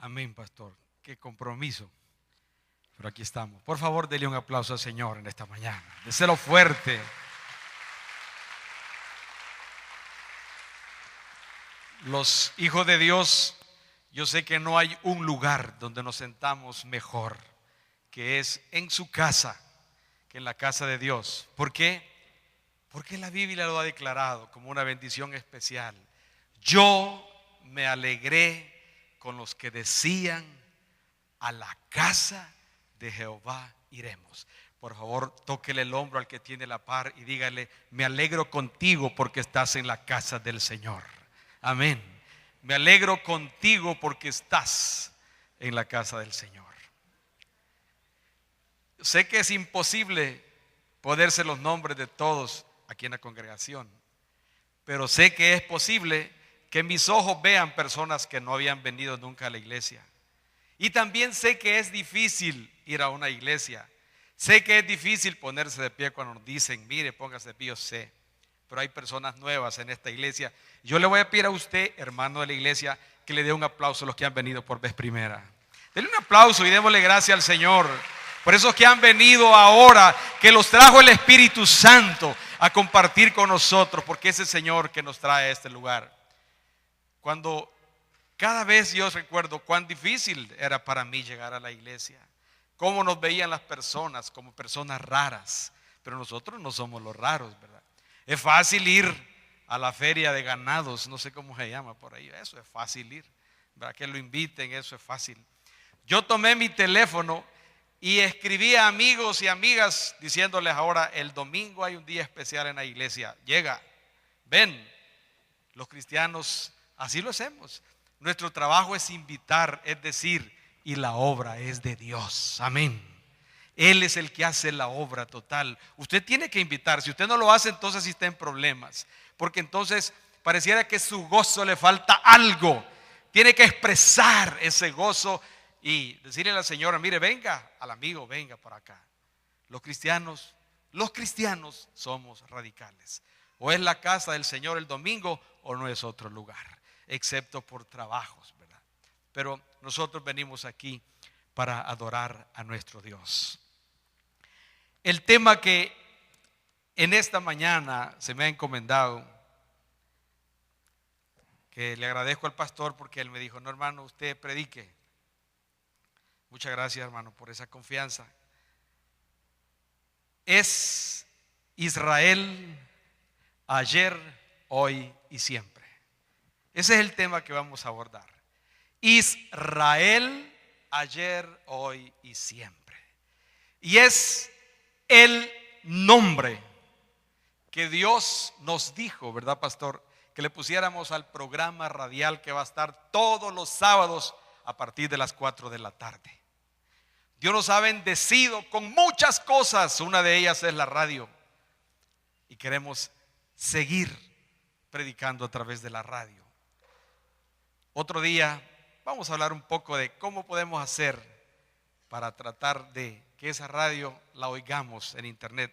Amén, pastor. Qué compromiso. Pero aquí estamos. Por favor, denle un aplauso al Señor en esta mañana. Déselo fuerte. Los hijos de Dios, yo sé que no hay un lugar donde nos sentamos mejor que es en su casa, que en la casa de Dios. ¿Por qué? Porque la Biblia lo ha declarado como una bendición especial. Yo me alegré con los que decían: a la casa de Jehová iremos. Por favor, tóquele el hombro al que tiene la par y dígale: me alegro contigo porque estás en la casa del Señor. Amén. Me alegro contigo porque estás en la casa del Señor. Sé que es imposible ponerse los nombres de todos aquí en la congregación, pero sé que es posible que mis ojos vean personas que no habían venido nunca a la iglesia. Y también sé que es difícil ir a una iglesia. Sé que es difícil ponerse de pie cuando nos dicen: mire, póngase de pie. Yo sé, pero hay personas nuevas en esta iglesia. Yo le voy a pedir a usted, hermano de la iglesia, que le dé un aplauso a los que han venido por vez primera. Denle un aplauso y démosle gracias al Señor por esos que han venido ahora, que los trajo el Espíritu Santo a compartir con nosotros, porque es el Señor que nos trae a este lugar. Cada vez yo recuerdo cuán difícil era para mí llegar a la iglesia, cómo nos veían las personas como personas raras, pero nosotros no somos los raros, ¿verdad? Es fácil ir a la feria de ganados, no sé cómo se llama por ahí, eso es fácil ir, ¿verdad? Que lo inviten, eso es fácil. Yo tomé mi teléfono y escribí a amigos y amigas diciéndoles: ahora el domingo hay un día especial en la iglesia, llega, ven. Los cristianos así lo hacemos. Nuestro trabajo es invitar, es decir, y la obra es de Dios. Amén. Él es el que hace la obra total. Usted tiene que invitar. Si usted no lo hace, entonces sí está en problemas, porque entonces pareciera que su gozo le falta algo. Tiene que expresar ese gozo y decirle a la señora: mire, venga, al amigo, venga por acá. Los cristianos somos radicales. O es la casa del Señor el domingo o no es otro lugar, excepto por trabajos, ¿verdad? Pero nosotros venimos aquí para adorar a nuestro Dios. El tema que en esta mañana se me ha encomendado, que le agradezco al pastor porque él me dijo: no, hermano, usted predique. Muchas gracias, hermano, por esa confianza. Es Israel ayer, hoy y siempre. Ese es el tema que vamos a abordar. Israel ayer, hoy y siempre. Y es el nombre que Dios nos dijo, ¿verdad, pastor? Que le pusiéramos al programa radial que va a estar todos los sábados a partir de las 4 de la tarde. Dios nos ha bendecido con muchas cosas. Una de ellas es la radio. Y queremos seguir predicando a través de la radio. Otro día vamos a hablar un poco de cómo podemos hacer para tratar de que esa radio la oigamos en internet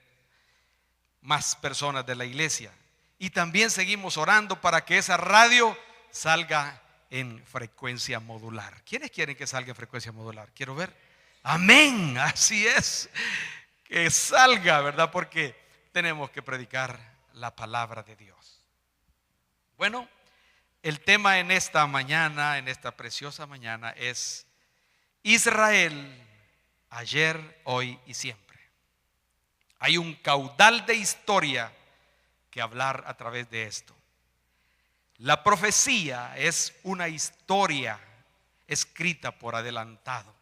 más personas de la iglesia. Y también seguimos orando para que esa radio salga en frecuencia modular. ¿Quiénes quieren que salga en frecuencia modular? Quiero ver. Amén, así es. Que salga, ¿verdad? Porque tenemos que predicar la palabra de Dios. Bueno, el tema en esta mañana, en esta preciosa mañana, es Israel ayer, hoy y siempre. Hay un caudal de historia que hablar a través de esto. La profecía es una historia escrita por adelantado.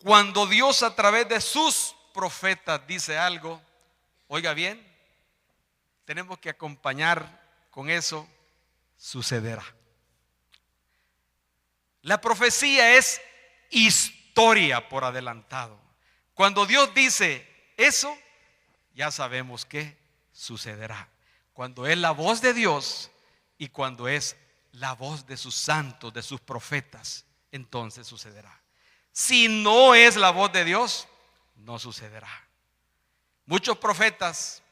Cuando Dios a través de sus profetas dice algo, oiga bien, tenemos que acompañar con eso: sucederá. La profecía es historia por adelantado. Cuando Dios dice eso, ya sabemos que sucederá. Cuando es la voz de Dios y cuando es la voz de sus santos, de sus profetas, entonces sucederá. Si no es la voz de Dios, no sucederá. Muchos profetas,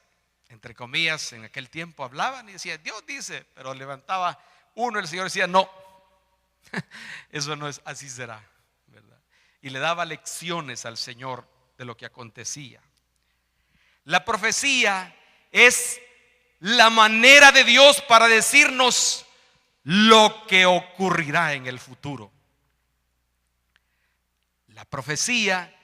entre comillas, en aquel tiempo hablaban y decían: Dios dice, pero levantaba uno, el Señor decía: no, Eso no es, así será, ¿verdad? Y le daba lecciones al Señor de lo que acontecía. La profecía es la manera de Dios para decirnos lo que ocurrirá en el futuro. La profecía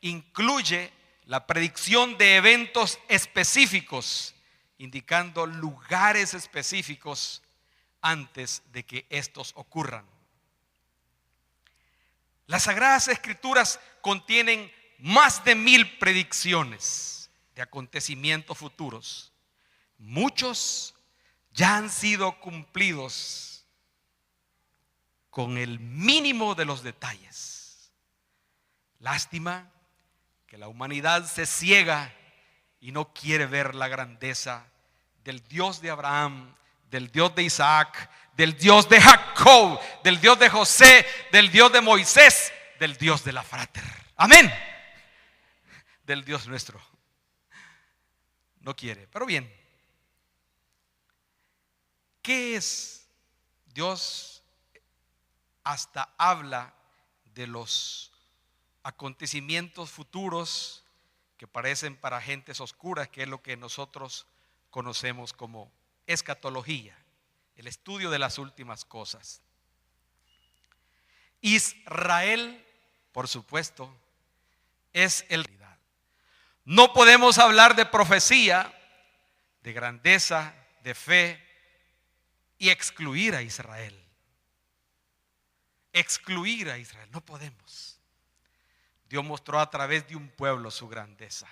incluye la predicción de eventos específicos, indicando lugares específicos antes de que estos ocurran. Las Sagradas Escrituras contienen más de 1000 predicciones de acontecimientos futuros. Muchos ya han sido cumplidos con el mínimo de los detalles. Lástima que la humanidad se ciega y no quiere ver la grandeza del Dios de Abraham, del Dios de Isaac, del Dios de Jacob, del Dios de José, del Dios de Moisés, del Dios de la frater. Amén. Del Dios nuestro. No quiere, pero bien. ¿Qué es? Dios hasta habla de los acontecimientos futuros que parecen para gentes oscuras, que es lo que nosotros conocemos como escatología, el estudio de las últimas cosas. Israel, por supuesto, es el realidad. No podemos hablar de profecía, de grandeza, de fe y excluir a Israel. Excluir a Israel, no podemos. Dios mostró a través de un pueblo su grandeza.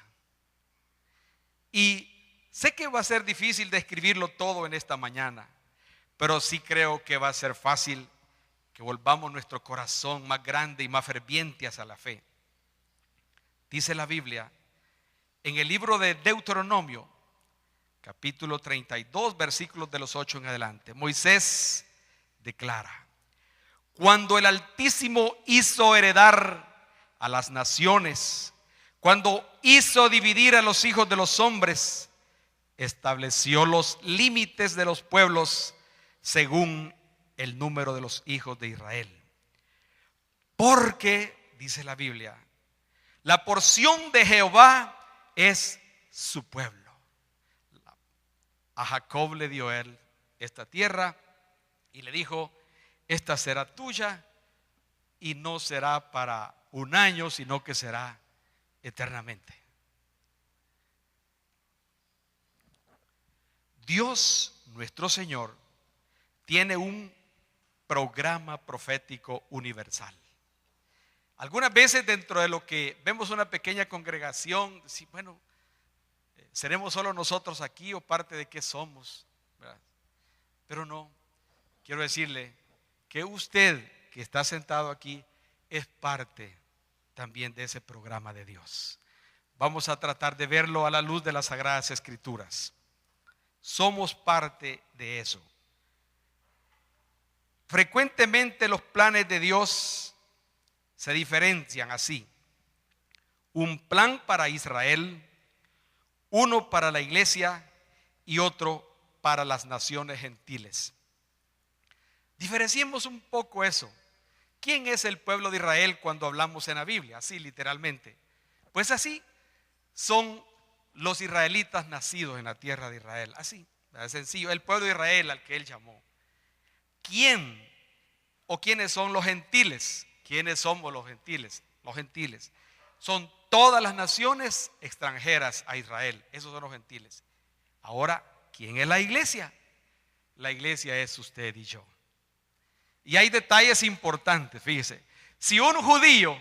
Y sé que va a ser difícil describirlo todo en esta mañana, pero sí creo que va a ser fácil que volvamos nuestro corazón más grande y más ferviente hacia la fe. Dice la Biblia en el libro de Deuteronomio, capítulo 32, versículos de los 8 en adelante. Moisés declara: cuando el Altísimo hizo heredar a las naciones, cuando hizo dividir a los hijos de los hombres, estableció los límites de los pueblos según el número de los hijos de Israel. Porque, dice la Biblia, la porción de Jehová es su pueblo. A Jacob le dio él esta tierra y le dijo: esta será tuya y no será para un año, sino que será eternamente. Dios, nuestro Señor, tiene un programa profético universal. Algunas veces dentro de lo que vemos una pequeña congregación, sí, bueno, ¿seremos solo nosotros aquí o parte de qué somos? ¿Verdad? Pero no, quiero decirle que usted que está sentado aquí es parte también de ese programa de Dios. Vamos a tratar de verlo a la luz de las Sagradas Escrituras. Somos parte de eso. Frecuentemente los planes de Dios se diferencian así: un plan para Israel, uno para la iglesia y otro para las naciones gentiles. Diferenciemos un poco eso. ¿Quién es el pueblo de Israel cuando hablamos en la Biblia? Así literalmente. Pues así son los israelitas nacidos en la tierra de Israel. Así, es sencillo, el pueblo de Israel al que él llamó. ¿Quién o quiénes son los gentiles? ¿Quiénes somos los gentiles? Los gentiles son todas las naciones extranjeras a Israel. Esos son los gentiles. Ahora, ¿quién es la iglesia? La iglesia es usted y yo. Y hay detalles importantes, fíjese. Si un judío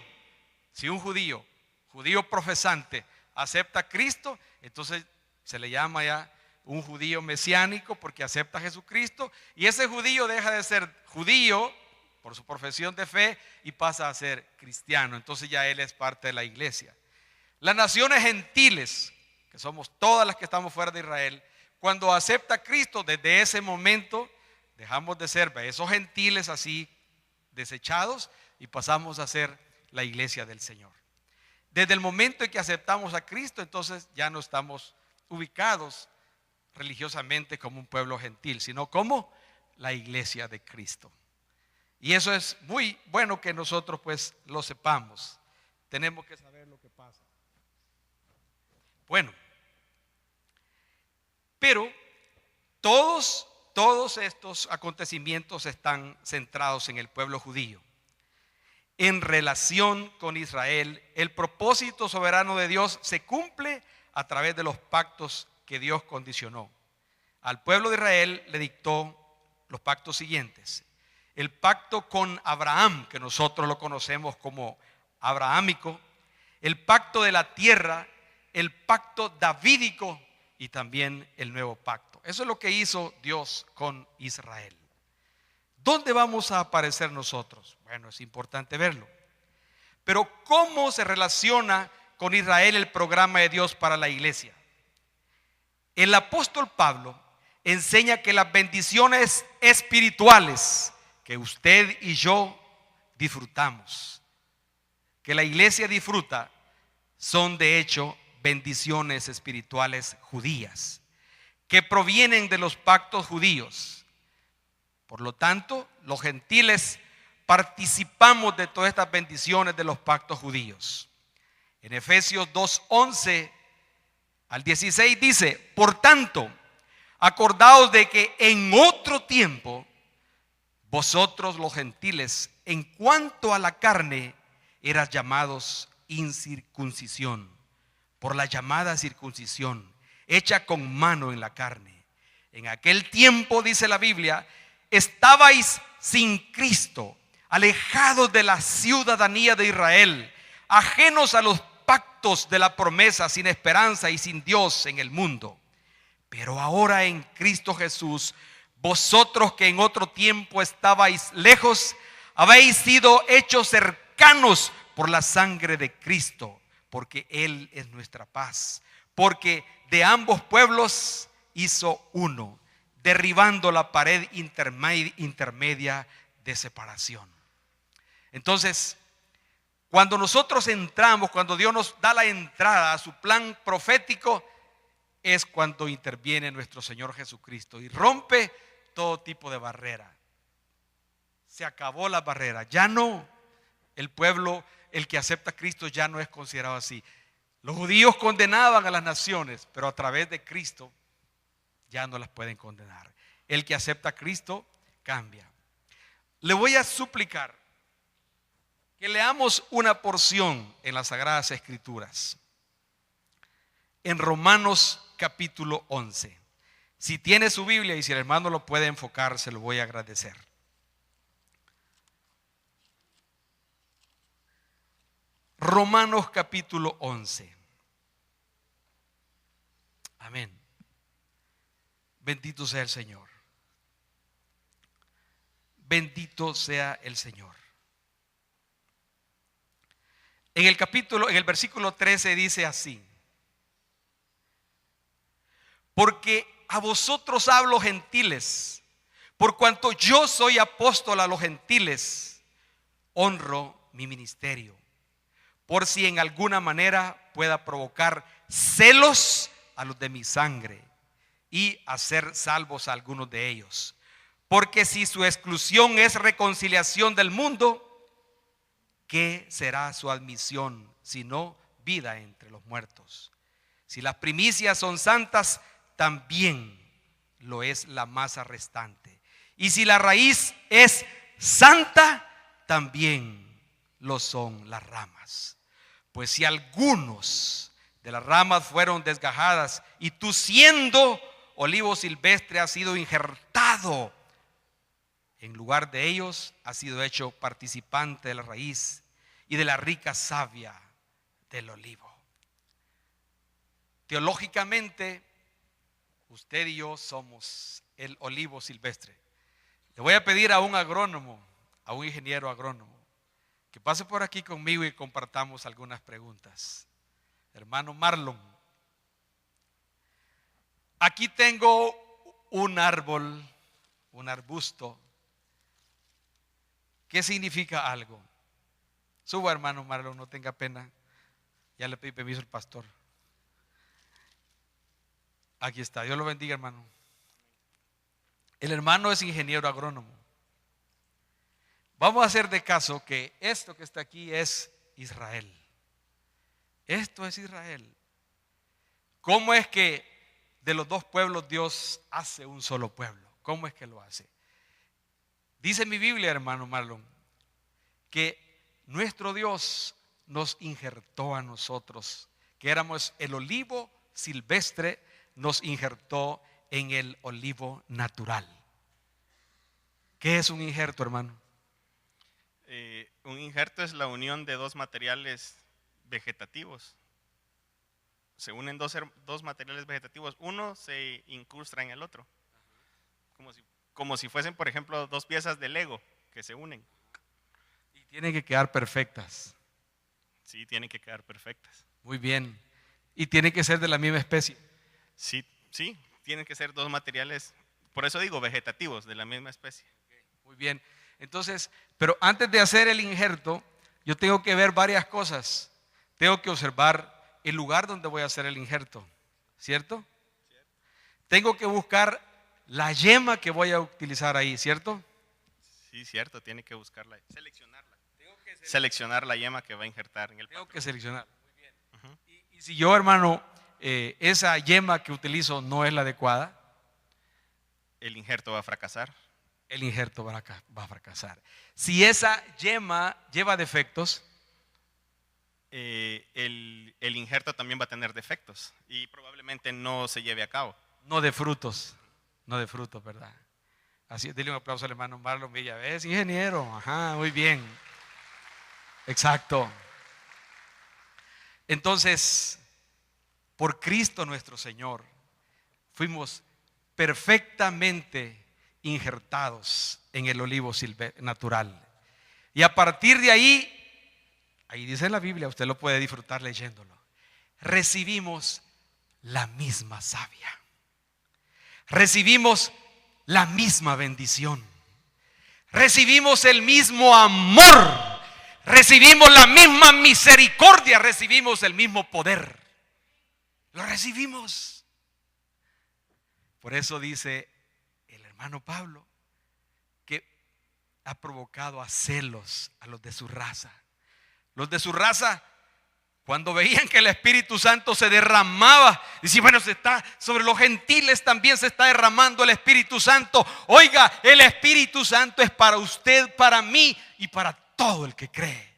profesante acepta a Cristo, entonces se le llama ya un judío mesiánico porque acepta a Jesucristo, y ese judío deja de ser judío por su profesión de fe y pasa a ser cristiano. Entonces ya él es parte de la iglesia. Las naciones gentiles, que somos todas las que estamos fuera de Israel, cuando acepta a Cristo, desde ese momento dejamos de ser esos gentiles así desechados y pasamos a ser la iglesia del Señor. Desde el momento en que aceptamos a Cristo, entonces ya no estamos ubicados religiosamente como un pueblo gentil, sino como la iglesia de Cristo. Y eso es muy bueno que nosotros pues lo sepamos. Tenemos que saber lo que pasa. Bueno, pero todos estos acontecimientos están centrados en el pueblo judío. En relación con Israel, el propósito soberano de Dios se cumple a través de los pactos que Dios condicionó. Al pueblo de Israel le dictó los pactos siguientes. El pacto con Abraham, que nosotros lo conocemos como abrahámico, el pacto de la tierra, el pacto davídico y también el nuevo pacto. Eso es lo que hizo Dios con Israel. ¿Dónde vamos a aparecer nosotros? Bueno, es importante verlo. Pero ¿cómo se relaciona con Israel el programa de Dios para la iglesia? El apóstol Pablo enseña que las bendiciones espirituales que usted y yo disfrutamos, que la iglesia disfruta, son de hecho bendiciones espirituales judías, que provienen de los pactos judíos. Por lo tanto, los gentiles participamos de todas estas bendiciones de los pactos judíos. En Efesios 2:11 al 16 dice: por tanto, acordaos de que en otro tiempo vosotros los gentiles, en cuanto a la carne, eras llamados incircuncisión, por la llamada circuncisión, hecha con mano en la carne. En aquel tiempo, dice la Biblia, estabais sin Cristo, alejados de la ciudadanía de Israel, ajenos a los pactos de la promesa, sin esperanza y sin Dios en el mundo. Pero ahora en Cristo Jesús, vosotros que en otro tiempo estabais lejos, habéis sido hechos cercanos por la sangre de Cristo, porque Él es nuestra paz. Porque de ambos pueblos hizo uno, derribando la pared intermedia de separación. Entonces, cuando nosotros entramos, cuando Dios nos da la entrada a su plan profético, es cuando interviene nuestro Señor Jesucristo y rompe todo tipo de barrera. Se acabó la barrera. Ya no, el pueblo, el que acepta a Cristo, ya no es considerado así. Los judíos condenaban a las naciones, pero a través de Cristo ya no las pueden condenar. El que acepta a Cristo cambia. Le voy a suplicar que leamos una porción en las Sagradas Escrituras. En Romanos capítulo 11. Si tiene su Biblia y si el hermano lo puede enfocar, se lo voy a agradecer. Romanos capítulo 11. Amén. Bendito sea el Señor. Bendito sea el Señor. En el versículo 13 dice así: porque a vosotros hablo, gentiles, por cuanto yo soy apóstol a los gentiles, honro mi ministerio, por si en alguna manera pueda provocar celos a los de mi sangre y hacer salvos a algunos de ellos. Porque si su exclusión es reconciliación del mundo, ¿qué será su admisión sino vida entre los muertos? Si las primicias son santas, también lo es la masa restante. Y si la raíz es santa, también lo son las ramas. Pues si algunos de las ramas fueron desgajadas, y tú, siendo olivo silvestre, has sido injertado, en lugar de ellos has sido hecho participante de la raíz y de la rica savia del olivo. Teológicamente, usted y yo somos el olivo silvestre. Le voy a pedir a un agrónomo, a un ingeniero agrónomo, que pase por aquí conmigo y compartamos algunas preguntas. Hermano Marlon, aquí tengo un árbol, un arbusto. ¿Qué significa algo? Suba, hermano Marlon, no tenga pena. Ya le pedí permiso al pastor. Aquí está, Dios lo bendiga, hermano. El hermano es ingeniero agrónomo. Vamos a hacer de caso que esto que está aquí es Israel. Esto es Israel. ¿Cómo es que de los dos pueblos Dios hace un solo pueblo? ¿Cómo es que lo hace? Dice mi Biblia, hermano Marlon, que nuestro Dios nos injertó a nosotros, que éramos el olivo silvestre, nos injertó en el olivo natural. ¿Qué es un injerto, hermano? Un injerto es la unión de dos materiales vegetativos. Se unen dos materiales vegetativos, uno se incrusta en el otro, como si fuesen, por ejemplo, dos piezas de Lego que se unen. Y tienen que quedar perfectas. Sí, tienen que quedar perfectas. Muy bien. Y tienen que ser de la misma especie. Sí, tienen que ser dos materiales, por eso digo vegetativos, de la misma especie. Muy bien. Entonces, pero antes de hacer el injerto, yo tengo que ver varias cosas. Tengo que observar el lugar donde voy a hacer el injerto, ¿cierto? Tengo que buscar la yema que voy a utilizar ahí, ¿cierto? Sí, cierto, tiene que buscarla, seleccionarla. Seleccionar la yema que va a injertar en el patrón. Tengo que seleccionar. Muy bien. Y si yo, hermano, esa yema que utilizo no es la adecuada, el injerto va a fracasar. El injerto va a fracasar. Si esa yema lleva defectos, el injerto también va a tener defectos y probablemente no se lleve a cabo. No de frutos, ¿verdad? Así, dile un aplauso al hermano Marlon Villa. Es ingeniero, ajá, muy bien. Exacto. Entonces, por Cristo nuestro Señor, fuimos perfectamente injertados en el olivo natural. Y a partir de ahí dice en la Biblia, usted lo puede disfrutar leyéndolo, recibimos la misma savia, recibimos la misma bendición, recibimos el mismo amor, recibimos la misma misericordia, recibimos el mismo poder, lo recibimos. Por eso dice el hermano Pablo que ha provocado a celos a los de su raza. Los de su raza, cuando veían que el Espíritu Santo se derramaba, decían, bueno, sobre los gentiles también se está derramando el Espíritu Santo. Oiga, el Espíritu Santo es para usted, para mí y para todo el que cree.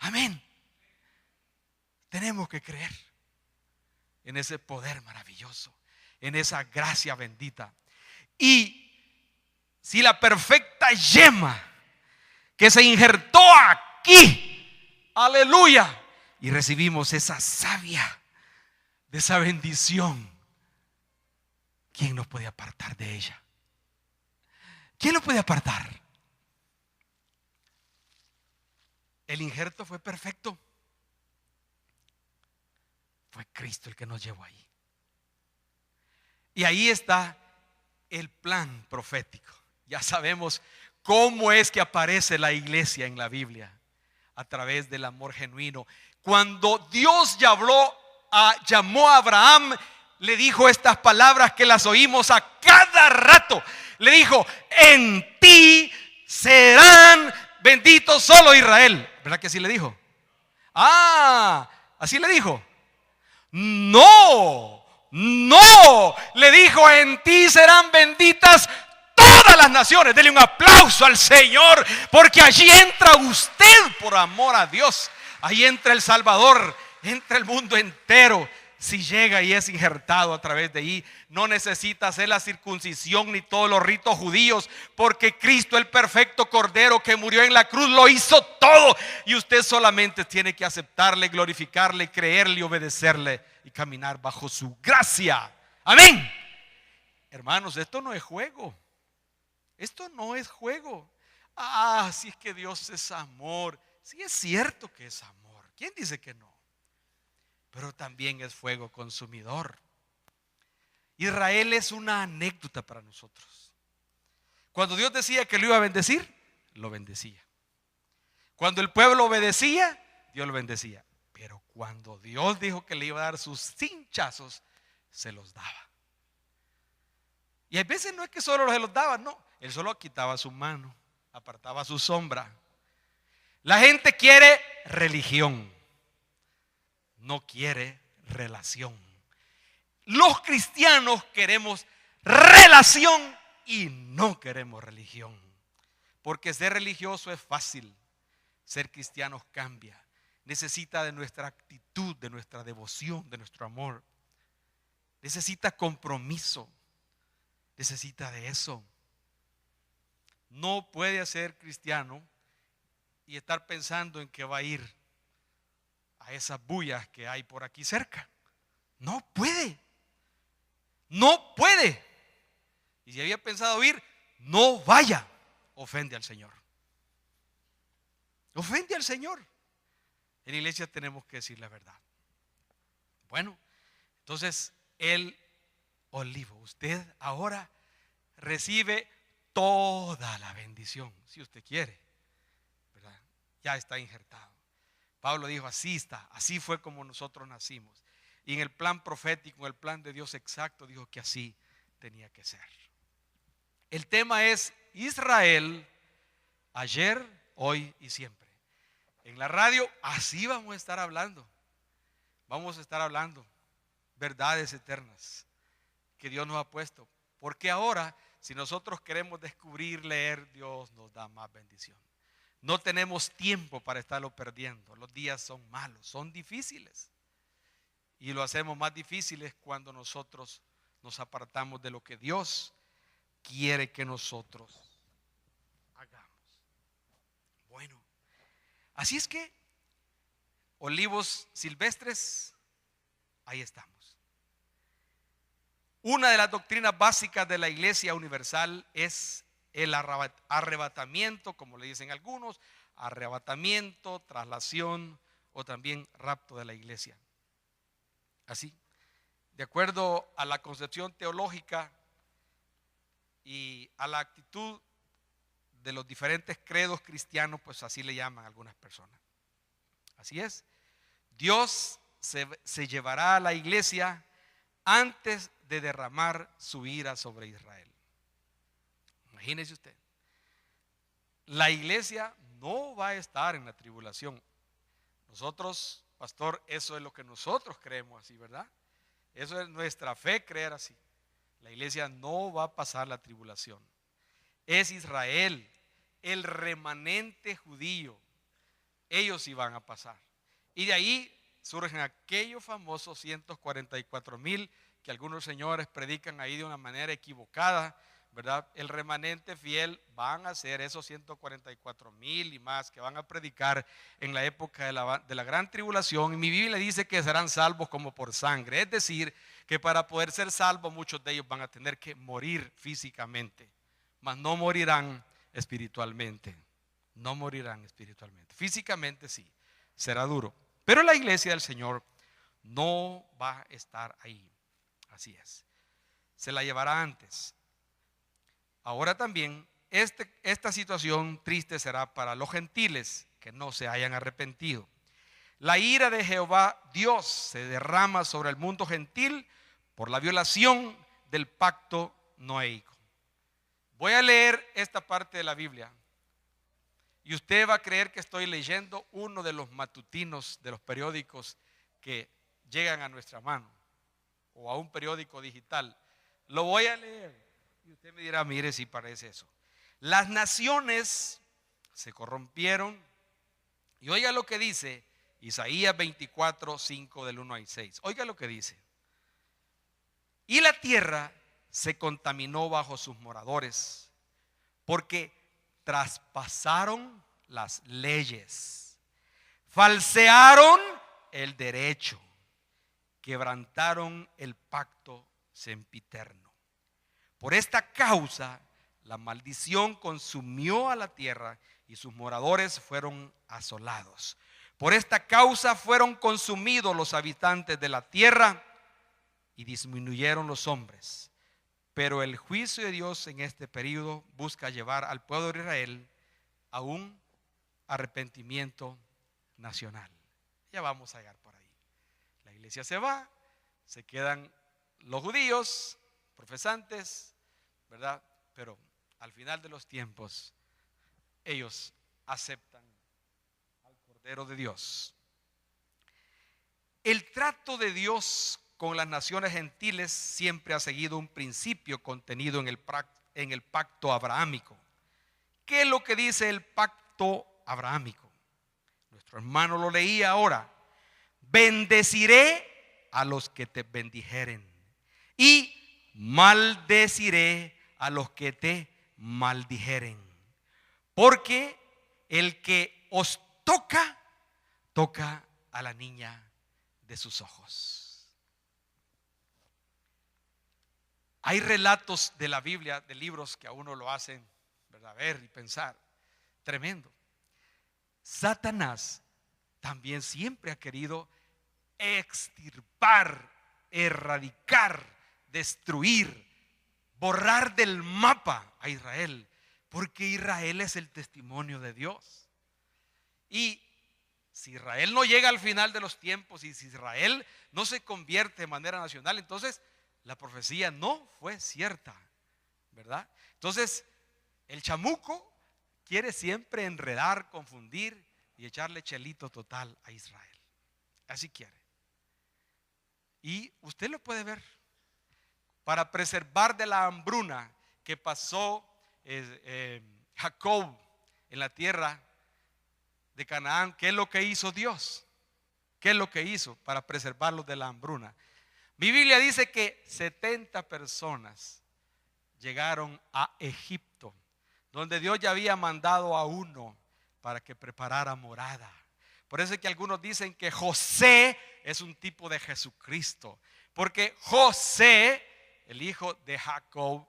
Amén. Tenemos que creer en ese poder maravilloso, en esa gracia bendita. Y si la perfecta yema que se injertó aquí, aleluya, y recibimos esa savia de esa bendición, ¿quién nos puede apartar de ella? ¿Quién lo puede apartar? El injerto fue perfecto. Fue Cristo el que nos llevó ahí. Y ahí está el plan profético. Ya sabemos cómo es que aparece la iglesia en la Biblia, a través del amor genuino. Cuando Dios llamó a Abraham, le dijo estas palabras que las oímos a cada rato. Le dijo, en ti serán benditos solo Israel. ¿Verdad que así le dijo? Así le dijo. No, le dijo, en ti serán benditas todas las naciones. Dele un aplauso al Señor, porque allí entra usted por amor a Dios. Ahí entra el Salvador, entra el mundo entero. Si llega y es injertado a través de ahí, no necesita hacer la circuncisión ni todos los ritos judíos, porque Cristo, el perfecto Cordero que murió en la cruz, lo hizo todo. Y usted solamente tiene que aceptarle, glorificarle, creerle y obedecerle y caminar bajo su gracia. Amén. Hermanos, esto no es juego. Esto no es juego. Si es que Dios es amor. Sí, es cierto que es amor. ¿Quién dice que no? Pero también es fuego consumidor. Israel es una anécdota para nosotros. Cuando Dios decía que lo iba a bendecir, lo bendecía. Cuando el pueblo obedecía, Dios lo bendecía. Pero cuando Dios dijo que le iba a dar sus cinchazos, se los daba. Y a veces no es que solo se los daba, no, Él solo quitaba su mano apartaba su sombra. La gente quiere religión, no quiere relación. Los cristianos queremos relación y no queremos religión. Porque ser religioso es fácil, ser cristianos cambia. Necesita de nuestra actitud, de nuestra devoción, de nuestro amor. Necesita compromiso, necesita de eso. No puede ser cristiano y estar pensando en que va a ir a esas bullas que hay por aquí cerca. No puede. No puede. Y si había pensado ir, no vaya. Ofende al Señor. Ofende al Señor. En la iglesia tenemos que decir la verdad. Bueno, entonces el olivo, usted ahora recibe toda la bendición, si usted quiere, ¿verdad? Ya está injertado. Pablo dijo, así está, así fue como nosotros nacimos. Y en el plan profético, en el plan de Dios exacto, dijo que así tenía que ser. El tema es Israel, ayer, hoy y siempre. En la radio así vamos a estar hablando. Vamos a estar hablando verdades eternas que Dios nos ha puesto. Porque ahora, si nosotros queremos descubrir, leer, Dios nos da más bendición. No tenemos tiempo para estarlo perdiendo. Los días son malos, son difíciles. Y lo hacemos más difíciles cuando nosotros nos apartamos de lo que Dios quiere que nosotros hagamos. Bueno, así es que olivos silvestres, ahí estamos. Una de las doctrinas básicas de la Iglesia Universal es el arrebatamiento, como le dicen algunos, arrebatamiento, traslación o también rapto de la iglesia. Así, de acuerdo a la concepción teológica y a la actitud de los diferentes credos cristianos, pues así le llaman algunas personas. Así es, Dios se llevará a la iglesia antes de derramar su ira sobre Israel. Imagínese usted, la iglesia no va a estar en la tribulación. Nosotros, pastor, eso es lo que nosotros creemos así, ¿verdad? Eso es nuestra fe, creer así. La iglesia no va a pasar la tribulación. Es Israel, el remanente judío. Ellos sí van a pasar. Y de ahí surgen aquellos famosos 144,000 que algunos señores predican ahí de una manera equivocada, ¿verdad? El remanente fiel van a ser esos 144,000 y más que van a predicar en la época de la gran tribulación. Y mi Biblia dice que serán salvos como por sangre. Es decir, que para poder ser salvos muchos de ellos van a tener que morir físicamente, mas no morirán espiritualmente. No morirán espiritualmente. Físicamente sí, será duro. Pero la iglesia del Señor no va a estar ahí. Así es. Se la llevará antes. Ahora también, esta situación triste será para los gentiles que no se hayan arrepentido. La ira de Jehová Dios se derrama sobre el mundo gentil por la violación del pacto noéico. Voy a leer esta parte de la Biblia y usted va a creer que estoy leyendo uno de los matutinos de los periódicos que llegan a nuestra mano o a un periódico digital. Lo voy a leer. Y usted me dirá, mire si parece eso. Las naciones se corrompieron. Y oiga lo que dice Isaías 24, 5 del 1 al 6. Oiga lo que dice. Y la tierra se contaminó bajo sus moradores, porque traspasaron las leyes, falsearon el derecho, quebrantaron el pacto sempiterno. Por esta causa, la maldición consumió a la tierra y sus moradores fueron asolados. Por esta causa fueron consumidos los habitantes de la tierra y disminuyeron los hombres. Pero el juicio de Dios en este periodo busca llevar al pueblo de Israel a un arrepentimiento nacional. Ya vamos a llegar por ahí. La iglesia se va, se quedan los judíos profesantes, ¿verdad? Pero al final de los tiempos, ellos aceptan al Cordero de Dios. El trato de Dios con las naciones gentiles siempre ha seguido un principio contenido en el pacto abrahámico. ¿Qué es lo que dice el pacto abrahámico? Nuestro hermano lo leía ahora. Bendeciré a los que te bendijeren y maldeciré a los que te maldijeren. Porque el que os toca, toca a la niña de sus ojos. Hay relatos de la Biblia, de libros que a uno lo hacen, ¿verdad?, ver y pensar. Tremendo. Satanás también siempre ha querido extirpar, erradicar, destruir, borrar del mapa a Israel, porque Israel es el testimonio de Dios. Y si Israel no llega al final de los tiempos, y si Israel no se convierte de manera nacional, entonces la profecía no fue cierta, ¿verdad? Entonces el chamuco quiere siempre enredar, confundir y echarle chelito total a Israel. Así quiere. Y usted lo puede ver. Para preservar de la hambruna que pasó Jacob en la tierra de Canaán, ¿qué es lo que hizo Dios? ¿Qué es lo que hizo para preservarlos de la hambruna? Mi Biblia dice que 70 personas llegaron a Egipto, donde Dios ya había mandado a uno para que preparara morada. Por eso es que algunos dicen que José es un tipo de Jesucristo, porque José, el hijo de Jacob,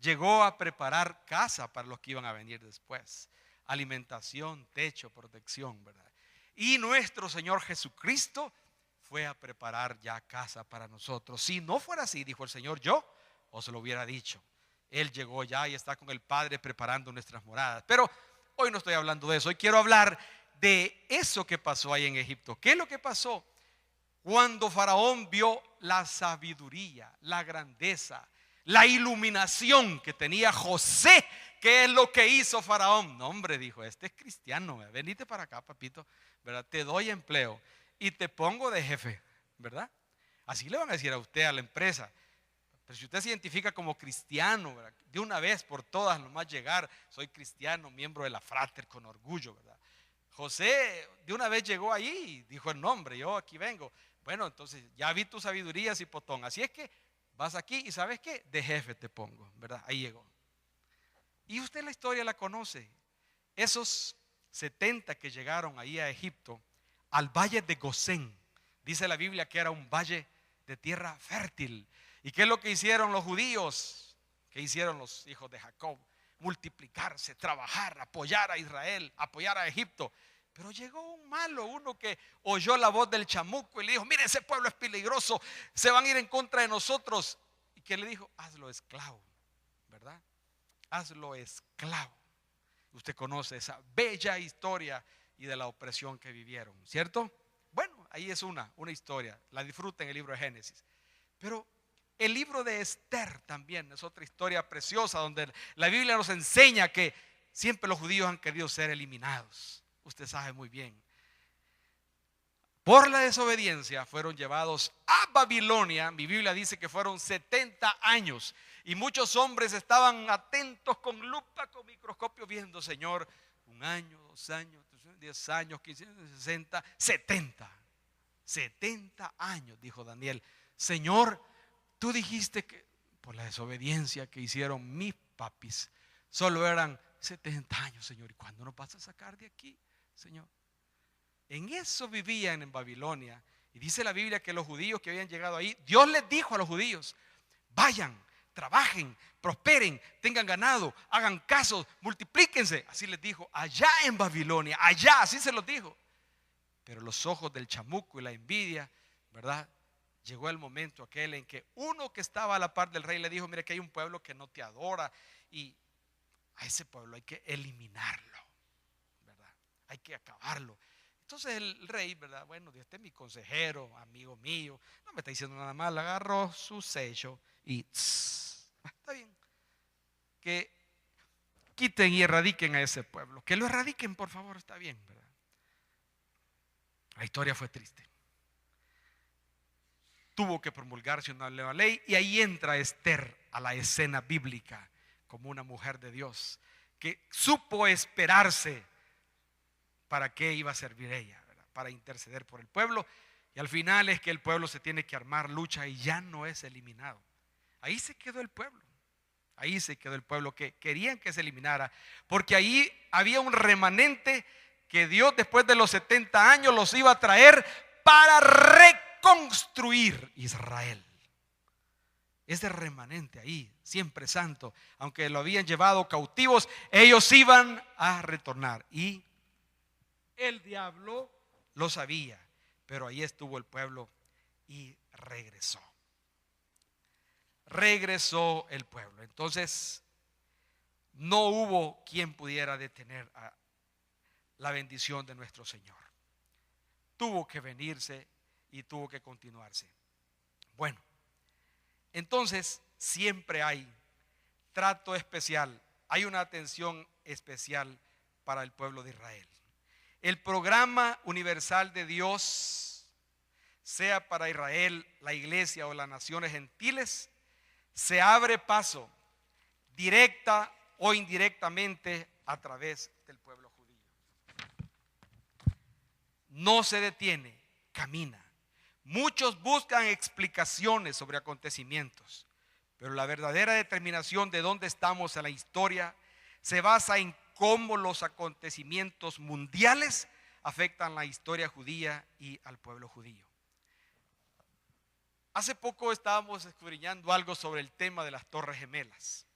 llegó a preparar casa para los que iban a venir después. Alimentación, techo, protección, ¿verdad? Y nuestro Señor Jesucristo fue a preparar ya casa para nosotros. Si no fuera así, dijo el Señor, yo os lo hubiera dicho. Él llegó ya y está con el Padre preparando nuestras moradas. Pero hoy no estoy hablando de eso. Hoy quiero hablar de eso que pasó ahí en Egipto. ¿Qué es lo que pasó? Cuando Faraón vio la sabiduría, la grandeza, la iluminación que tenía José, ¿qué es lo que hizo Faraón? No, hombre, dijo, este es cristiano, venite para acá, papito, ¿verdad? Te doy empleo y te pongo de jefe, ¿verdad? Así le van a decir a usted, a la empresa. Pero si usted se identifica como cristiano, ¿verdad?, de una vez por todas, nomás llegar, soy cristiano, miembro de la Frater, con orgullo, ¿verdad? José de una vez llegó allí y dijo el nombre, yo aquí vengo. Bueno, entonces ya vi tu sabiduría, cipotón. Así es que vas aquí y ¿sabes qué? De jefe te pongo, ¿verdad? Ahí llegó. Y usted la historia la conoce. Esos 70 que llegaron ahí a Egipto, al valle de Gosén, dice la Biblia que era un valle de tierra fértil. ¿Y qué es lo que hicieron los judíos? ¿Qué hicieron los hijos de Jacob? Multiplicarse, trabajar, apoyar a Israel, apoyar a Egipto. Pero llegó un malo, uno que oyó la voz del chamuco y le dijo, mire, ese pueblo es peligroso, se van a ir en contra de nosotros. Y que le dijo, hazlo esclavo, ¿verdad? Hazlo esclavo. Usted conoce esa bella historia y de la opresión que vivieron, ¿cierto? Bueno, ahí es una historia, la disfruta en el libro de Génesis. Pero el libro de Esther también es otra historia preciosa donde la Biblia nos enseña que siempre los judíos han querido ser eliminados. Usted sabe muy bien. Por la desobediencia fueron llevados a Babilonia. Mi Biblia dice que fueron 70 años. Y muchos hombres estaban atentos con lupa, con microscopio, viendo, Señor, 1 año, 2 años, 10 años, 15, 60, 70. 70 años, dijo Daniel. Señor, tú dijiste que por la desobediencia que hicieron mis papis, solo eran 70 años, Señor. ¿Y cuándo nos vas a sacar de aquí, Señor? En eso vivían en Babilonia. Y dice la Biblia que los judíos que habían llegado ahí, Dios les dijo a los judíos, vayan, trabajen, prosperen, tengan ganado, hagan casos, multiplíquense. Así les dijo, allá en Babilonia, allá, así se los dijo. Pero los ojos del chamuco y la envidia, ¿verdad? Llegó el momento aquel en que uno que estaba a la par del rey le dijo, mire que hay un pueblo que no te adora y a ese pueblo hay que eliminarlo, ¿verdad? Hay que acabarlo. Entonces el rey, ¿verdad? Bueno, este es mi consejero, amigo mío, no me está diciendo nada mal, agarró su sello y está bien. Que quiten y erradiquen a ese pueblo. Que lo erradiquen, por favor, está bien, ¿verdad? La historia fue triste. Tuvo que promulgarse una nueva ley y ahí entra Esther a la escena bíblica como una mujer de Dios que supo esperarse para qué iba a servir ella, ¿verdad? Para interceder por el pueblo, y al final es que el pueblo se tiene que armar lucha y ya no es eliminado. Ahí se quedó el pueblo. Ahí se quedó el pueblo que querían que se eliminara, porque ahí había un remanente que Dios después de los 70 años los iba a traer para reconstruir Israel. Ese remanente ahí, siempre santo, aunque lo habían llevado cautivos, ellos iban a retornar. Y el diablo lo sabía, pero ahí estuvo el pueblo y regresó. Regresó el pueblo. Entonces, no hubo quien pudiera detener a la bendición de nuestro Señor. Tuvo que venirse y tuvo que continuarse. Bueno, entonces siempre hay trato especial, hay una atención especial para el pueblo de Israel. El programa universal de Dios, sea para Israel, la iglesia o las naciones gentiles, se abre paso directa o indirectamente a través del pueblo judío. No se detiene, camina. Muchos buscan explicaciones sobre acontecimientos, pero la verdadera determinación de dónde estamos en la historia se basa en cómo los acontecimientos mundiales afectan la historia judía y al pueblo judío. Hace poco estábamos escudriñando algo sobre el tema de las Torres Gemelas.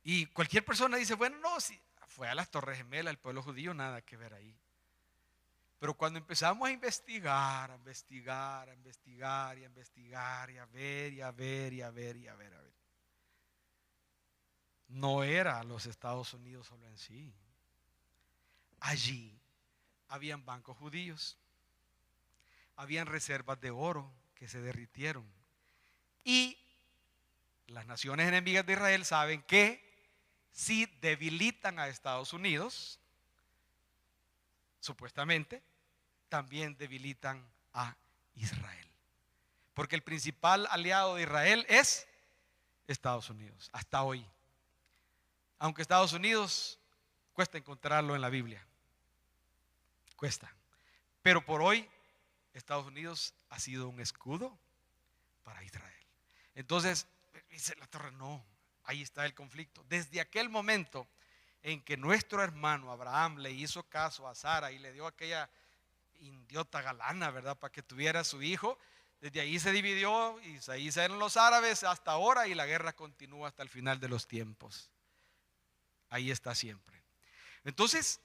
Y cualquier persona dice, bueno, no, si fue a las Torres Gemelas, el pueblo judío, nada que ver ahí. Pero cuando empezamos a investigar, no era los Estados Unidos solo en sí. Allí habían bancos judíos, habían reservas de oro que se derritieron. Y las naciones enemigas de Israel saben que si debilitan a Estados Unidos, supuestamente, también debilitan a Israel. Porque el principal aliado de Israel es Estados Unidos, hasta hoy. Aunque Estados Unidos cuesta encontrarlo en la Biblia. Cuesta. Pero por hoy, Estados Unidos ha sido un escudo para Israel. Entonces, dice la torre, no, ahí está el conflicto. Desde aquel momento en que nuestro hermano Abraham le hizo caso a Sara y le dio aquella indiota galana, ¿verdad?, para que tuviera a su hijo, desde ahí se dividió y ahí se eran los árabes hasta ahora, y la guerra continúa hasta el final de los tiempos. Ahí está siempre. Entonces,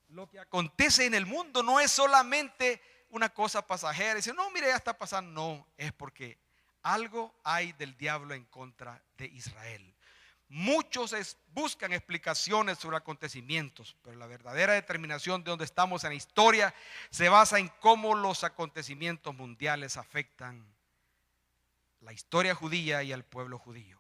lo que acontece en el mundo no es solamente una cosa pasajera. Dice, no, mire, ya está pasando. No, es porque algo hay del diablo en contra de Israel. Muchos buscan explicaciones sobre acontecimientos, pero la verdadera determinación de donde estamos en la historia se basa en cómo los acontecimientos mundiales afectan la historia judía y al pueblo judío.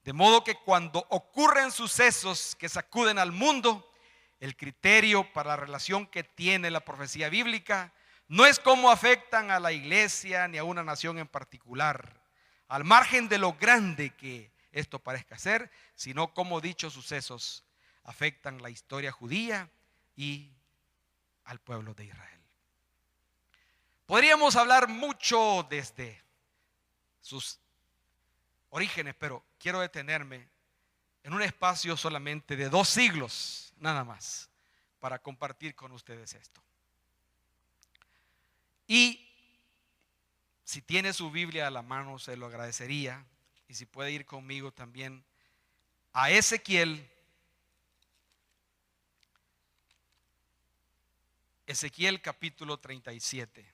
De modo que cuando ocurren sucesos que sacuden al mundo, el criterio para la relación que tiene la profecía bíblica no es cómo afectan a la iglesia ni a una nación en particular, al margen de lo grande que esto parezca ser, sino cómo dichos sucesos afectan la historia judía y al pueblo de Israel. Podríamos hablar mucho desde sus orígenes, pero quiero detenerme en un espacio solamente de 2 siglos, nada más, para compartir con ustedes esto. Y si tiene su Biblia a la mano, se lo agradecería. Y si puede ir conmigo también a Ezequiel capítulo 37.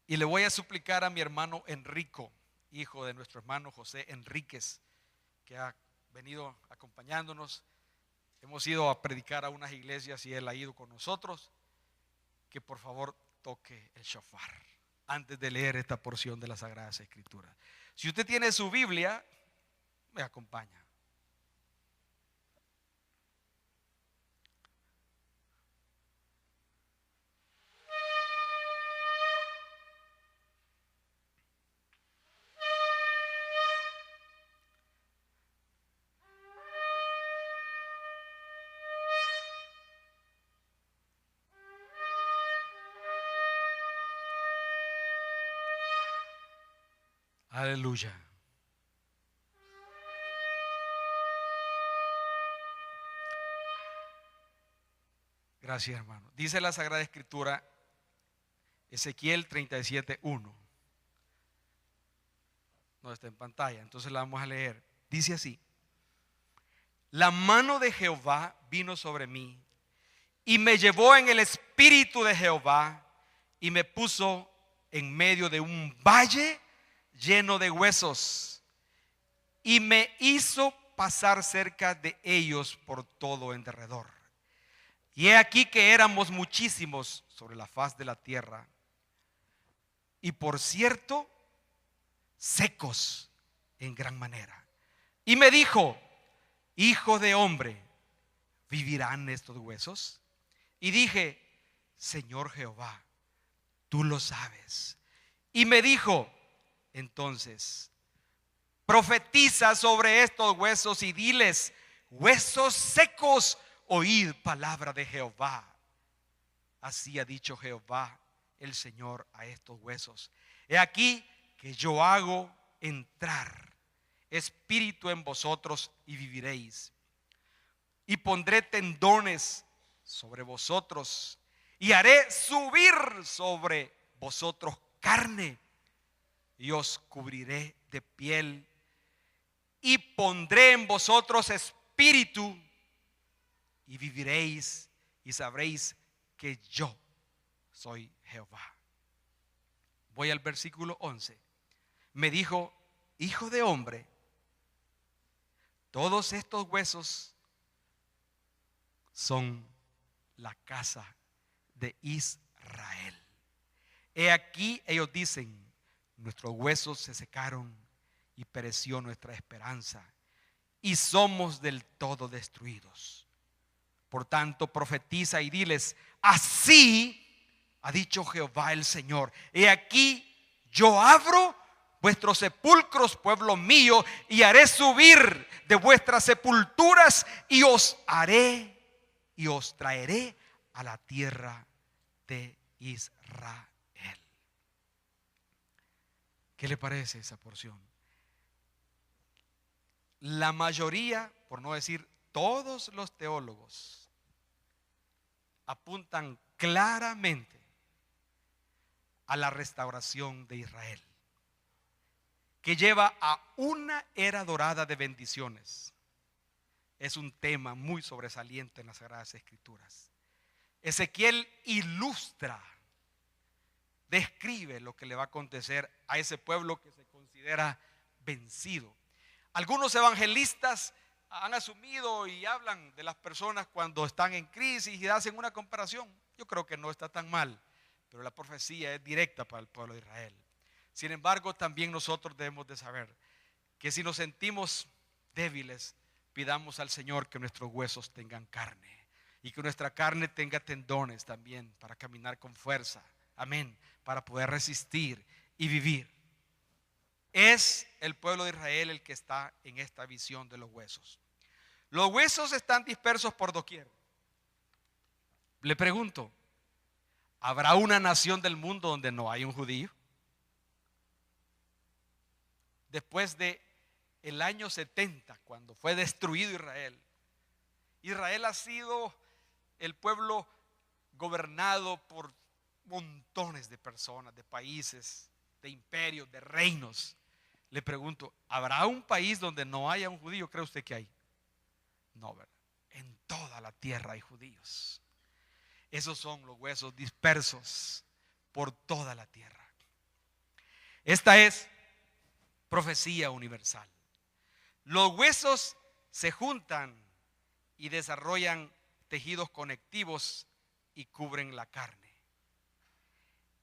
Y le voy a suplicar a mi hermano Enrico, hijo de nuestro hermano José Enríquez, que ha venido acompañándonos. Hemos ido a predicar a unas iglesias y él ha ido con nosotros, que por favor toque el shofar. antes de leer esta porción de las Sagradas Escrituras. Si usted tiene su Biblia, me acompaña. Aleluya. Gracias, hermano. Dice la Sagrada Escritura, Ezequiel 37:1. No está en pantalla, entonces la vamos a leer. Dice así: la mano de Jehová vino sobre mí y me llevó en el espíritu de Jehová y me puso en medio de un valle lleno de huesos y me hizo pasar cerca de ellos por todo en derredor. Y he aquí que éramos muchísimos sobre la faz de la tierra, y por cierto, secos en gran manera. Y me dijo: hijo de hombre, ¿vivirán estos huesos? Y dije: Señor Jehová, tú lo sabes. Y me dijo: entonces, profetiza sobre estos huesos y diles: huesos secos, oíd palabra de Jehová. Así ha dicho Jehová el Señor a estos huesos: he aquí que yo hago entrar espíritu en vosotros y viviréis. Y pondré tendones sobre vosotros y haré subir sobre vosotros carne, y os cubriré de piel, y pondré en vosotros espíritu, y viviréis y sabréis que yo soy Jehová. Voy al versículo 11. Me dijo: hijo de hombre, todos estos huesos son la casa de Israel. He aquí, ellos dicen: nuestros huesos se secaron y pereció nuestra esperanza, y somos del todo destruidos. Por tanto, profetiza y diles: así ha dicho Jehová el Señor: he aquí, yo abro vuestros sepulcros, pueblo mío, y haré subir de vuestras sepulturas, y os haré y os traeré a la tierra de Israel. ¿Qué le parece esa porción? La mayoría, por no decir todos los teólogos, apuntan claramente a la restauración de Israel, que lleva a una era dorada de bendiciones. Es un tema muy sobresaliente en las Sagradas Escrituras. Ezequiel ilustra, describe lo que le va a acontecer a ese pueblo que se considera vencido. Algunos evangelistas han asumido y hablan de las personas cuando están en crisis y hacen una comparación. Yo creo que no está tan mal, pero la profecía es directa para el pueblo de Israel. Sin embargo, también nosotros debemos de saber que si nos sentimos débiles, pidamos al Señor que nuestros huesos tengan carne y que nuestra carne tenga tendones también para caminar con fuerza. Amén. Para poder resistir y vivir. Es el pueblo de Israel el que está en esta visión de los huesos. Los huesos están dispersos por doquier. Le pregunto: ¿habrá una nación del mundo donde no hay un judío? Después de el año 70, cuando fue destruido Israel, Israel ha sido el pueblo gobernado por montones de personas, de países, de imperios, de reinos. Le pregunto: ¿habrá un país donde no haya un judío? ¿Cree usted que hay? No, ¿verdad? En toda la tierra hay judíos. Esos son los huesos dispersos por toda la tierra. Esta es profecía universal. Los huesos se juntan y desarrollan tejidos conectivos y cubren la carne.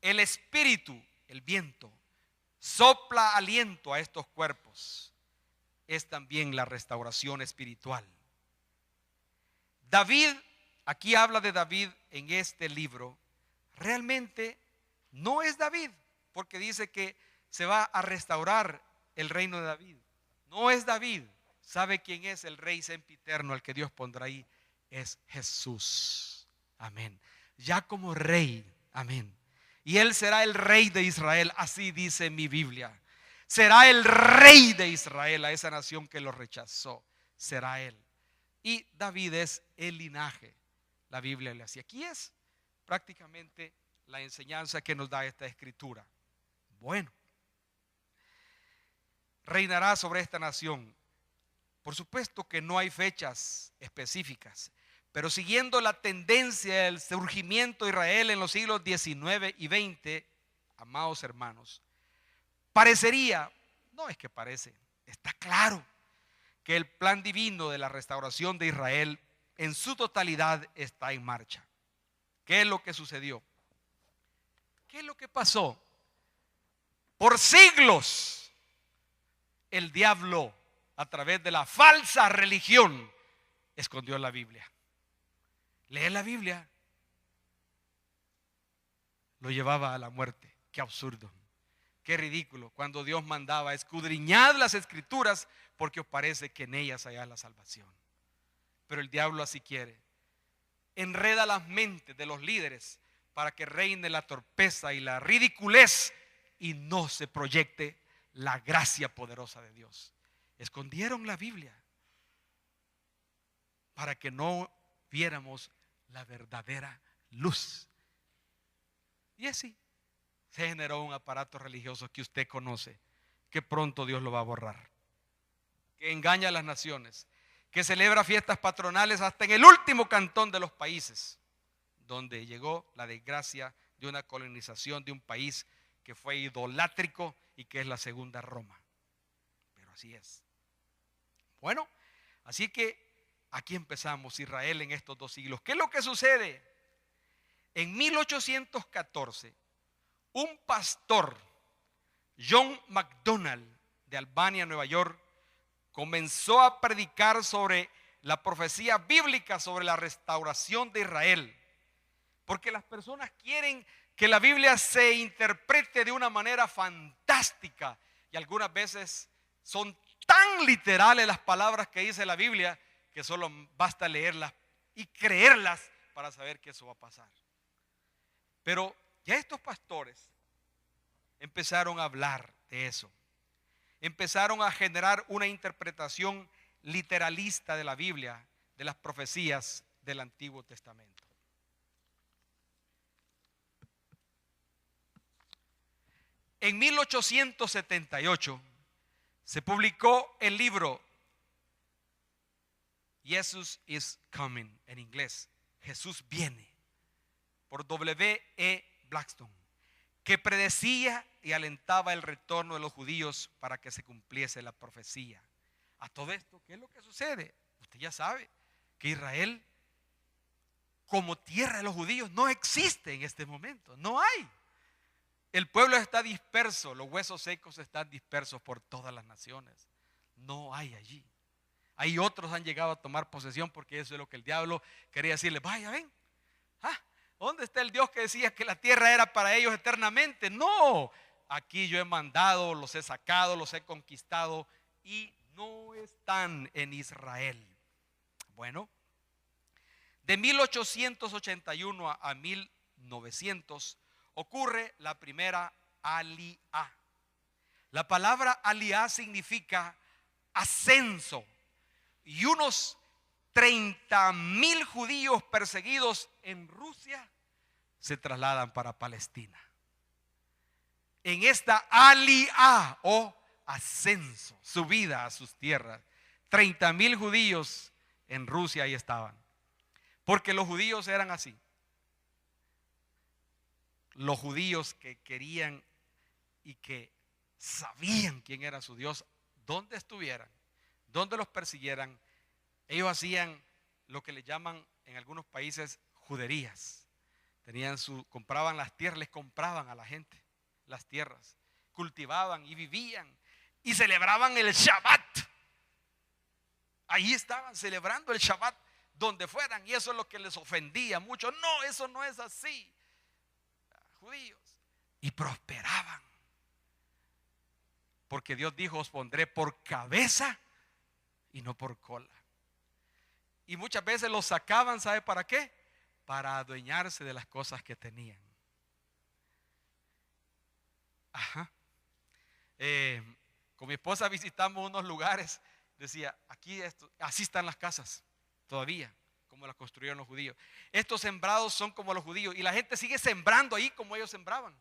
El espíritu el viento, sopla aliento a estos cuerpos, es también la restauración espiritual. David, aquí habla de David en este libro, realmente no es David, porque dice que se va a restaurar el reino de David. No es David. ¿Sabe quién es el rey sempiterno al que Dios pondrá ahí? Es Jesús. Amén. Ya como rey. Amén. Y él será el rey de Israel, así dice mi Biblia. Será el rey de Israel, a esa nación que lo rechazó. Será él. Y David es el linaje. La Biblia le hace. Aquí es prácticamente la enseñanza que nos da esta escritura. Bueno, reinará sobre esta nación. Por supuesto que no hay fechas específicas, pero siguiendo la tendencia del surgimiento de Israel en los siglos XIX y XX, amados hermanos, parecería, no es que parece, está claro que el plan divino de la restauración de Israel en su totalidad está en marcha. ¿Qué es lo que sucedió? ¿Qué es lo que pasó? Por siglos el diablo, a través de la falsa religión, escondió la Biblia. Lee la Biblia, lo llevaba a la muerte. Qué absurdo, qué ridículo, cuando Dios mandaba escudriñad las escrituras porque os parece que en ellas hay la salvación. Pero el diablo así quiere. Enreda las mentes de los líderes para que reine la torpeza y la ridiculez y no se proyecte la gracia poderosa de Dios. Escondieron la Biblia para que no viéramos la verdadera luz. Y así se generó un aparato religioso que usted conoce, que pronto Dios lo va a borrar, que engaña a las naciones, que celebra fiestas patronales hasta en el último cantón de los países, donde llegó la desgracia de una colonización de un país que fue idolátrico y que es la segunda Roma. Pero así es. Bueno, así que aquí empezamos Israel en estos 2 siglos. ¿Qué es lo que sucede? En 1814, un pastor, John MacDonald, de Albania, Nueva York, comenzó a predicar sobre la profecía bíblica sobre la restauración de Israel. Porque las personas quieren que la Biblia se interprete de una manera fantástica y algunas veces son tan literales las palabras que dice la Biblia que solo basta leerlas y creerlas para saber que eso va a pasar. Pero ya estos pastores empezaron a hablar de eso. Empezaron a generar una interpretación literalista de la Biblia, de las profecías del Antiguo Testamento. En 1878 se publicó el libro Jesus is Coming, en inglés, Jesús viene, por W.E. Blackstone, que predecía y alentaba el retorno de los judíos para que se cumpliese la profecía. A todo esto, ¿qué es lo que sucede? Usted ya sabe que Israel, como tierra de los judíos, no existe en este momento, no hay. El pueblo está disperso, los huesos secos están dispersos por todas las naciones. No hay allí. Hay otros han llegado a tomar posesión porque eso es lo que el diablo quería decirles. Vaya, ven. ¿Dónde está el Dios que decía que la tierra era para ellos eternamente? No, aquí yo he mandado, los he sacado, los he conquistado y no están en Israel. Bueno, de 1881 a 1900 ocurre la primera Aliyá. La palabra Aliyá significa ascenso. Y unos 30,000 judíos perseguidos en Rusia se trasladan para Palestina. En esta Aliyá o ascenso, subida a sus tierras, 30,000 judíos en Rusia ahí estaban. Porque los judíos eran así. Los judíos que querían y que sabían quién era su Dios, donde estuvieran, donde los persiguieran, ellos hacían lo que le llaman en algunos países juderías. Compraban las tierras, les compraban a la gente las tierras, cultivaban y vivían y celebraban el Shabbat. Ahí estaban celebrando el Shabbat donde fueran, y eso es lo que les ofendía mucho. No, eso no es así, judíos. Y prosperaban, porque Dios dijo: os pondré por cabeza y no por cola. Y muchas veces los sacaban, ¿sabe para qué? Para adueñarse de las cosas que tenían. Ajá. Con mi esposa visitamos unos lugares. Decía, aquí así están las casas todavía, como las construyeron los judíos. Estos sembrados son como los judíos, y la gente sigue sembrando ahí como ellos sembraban,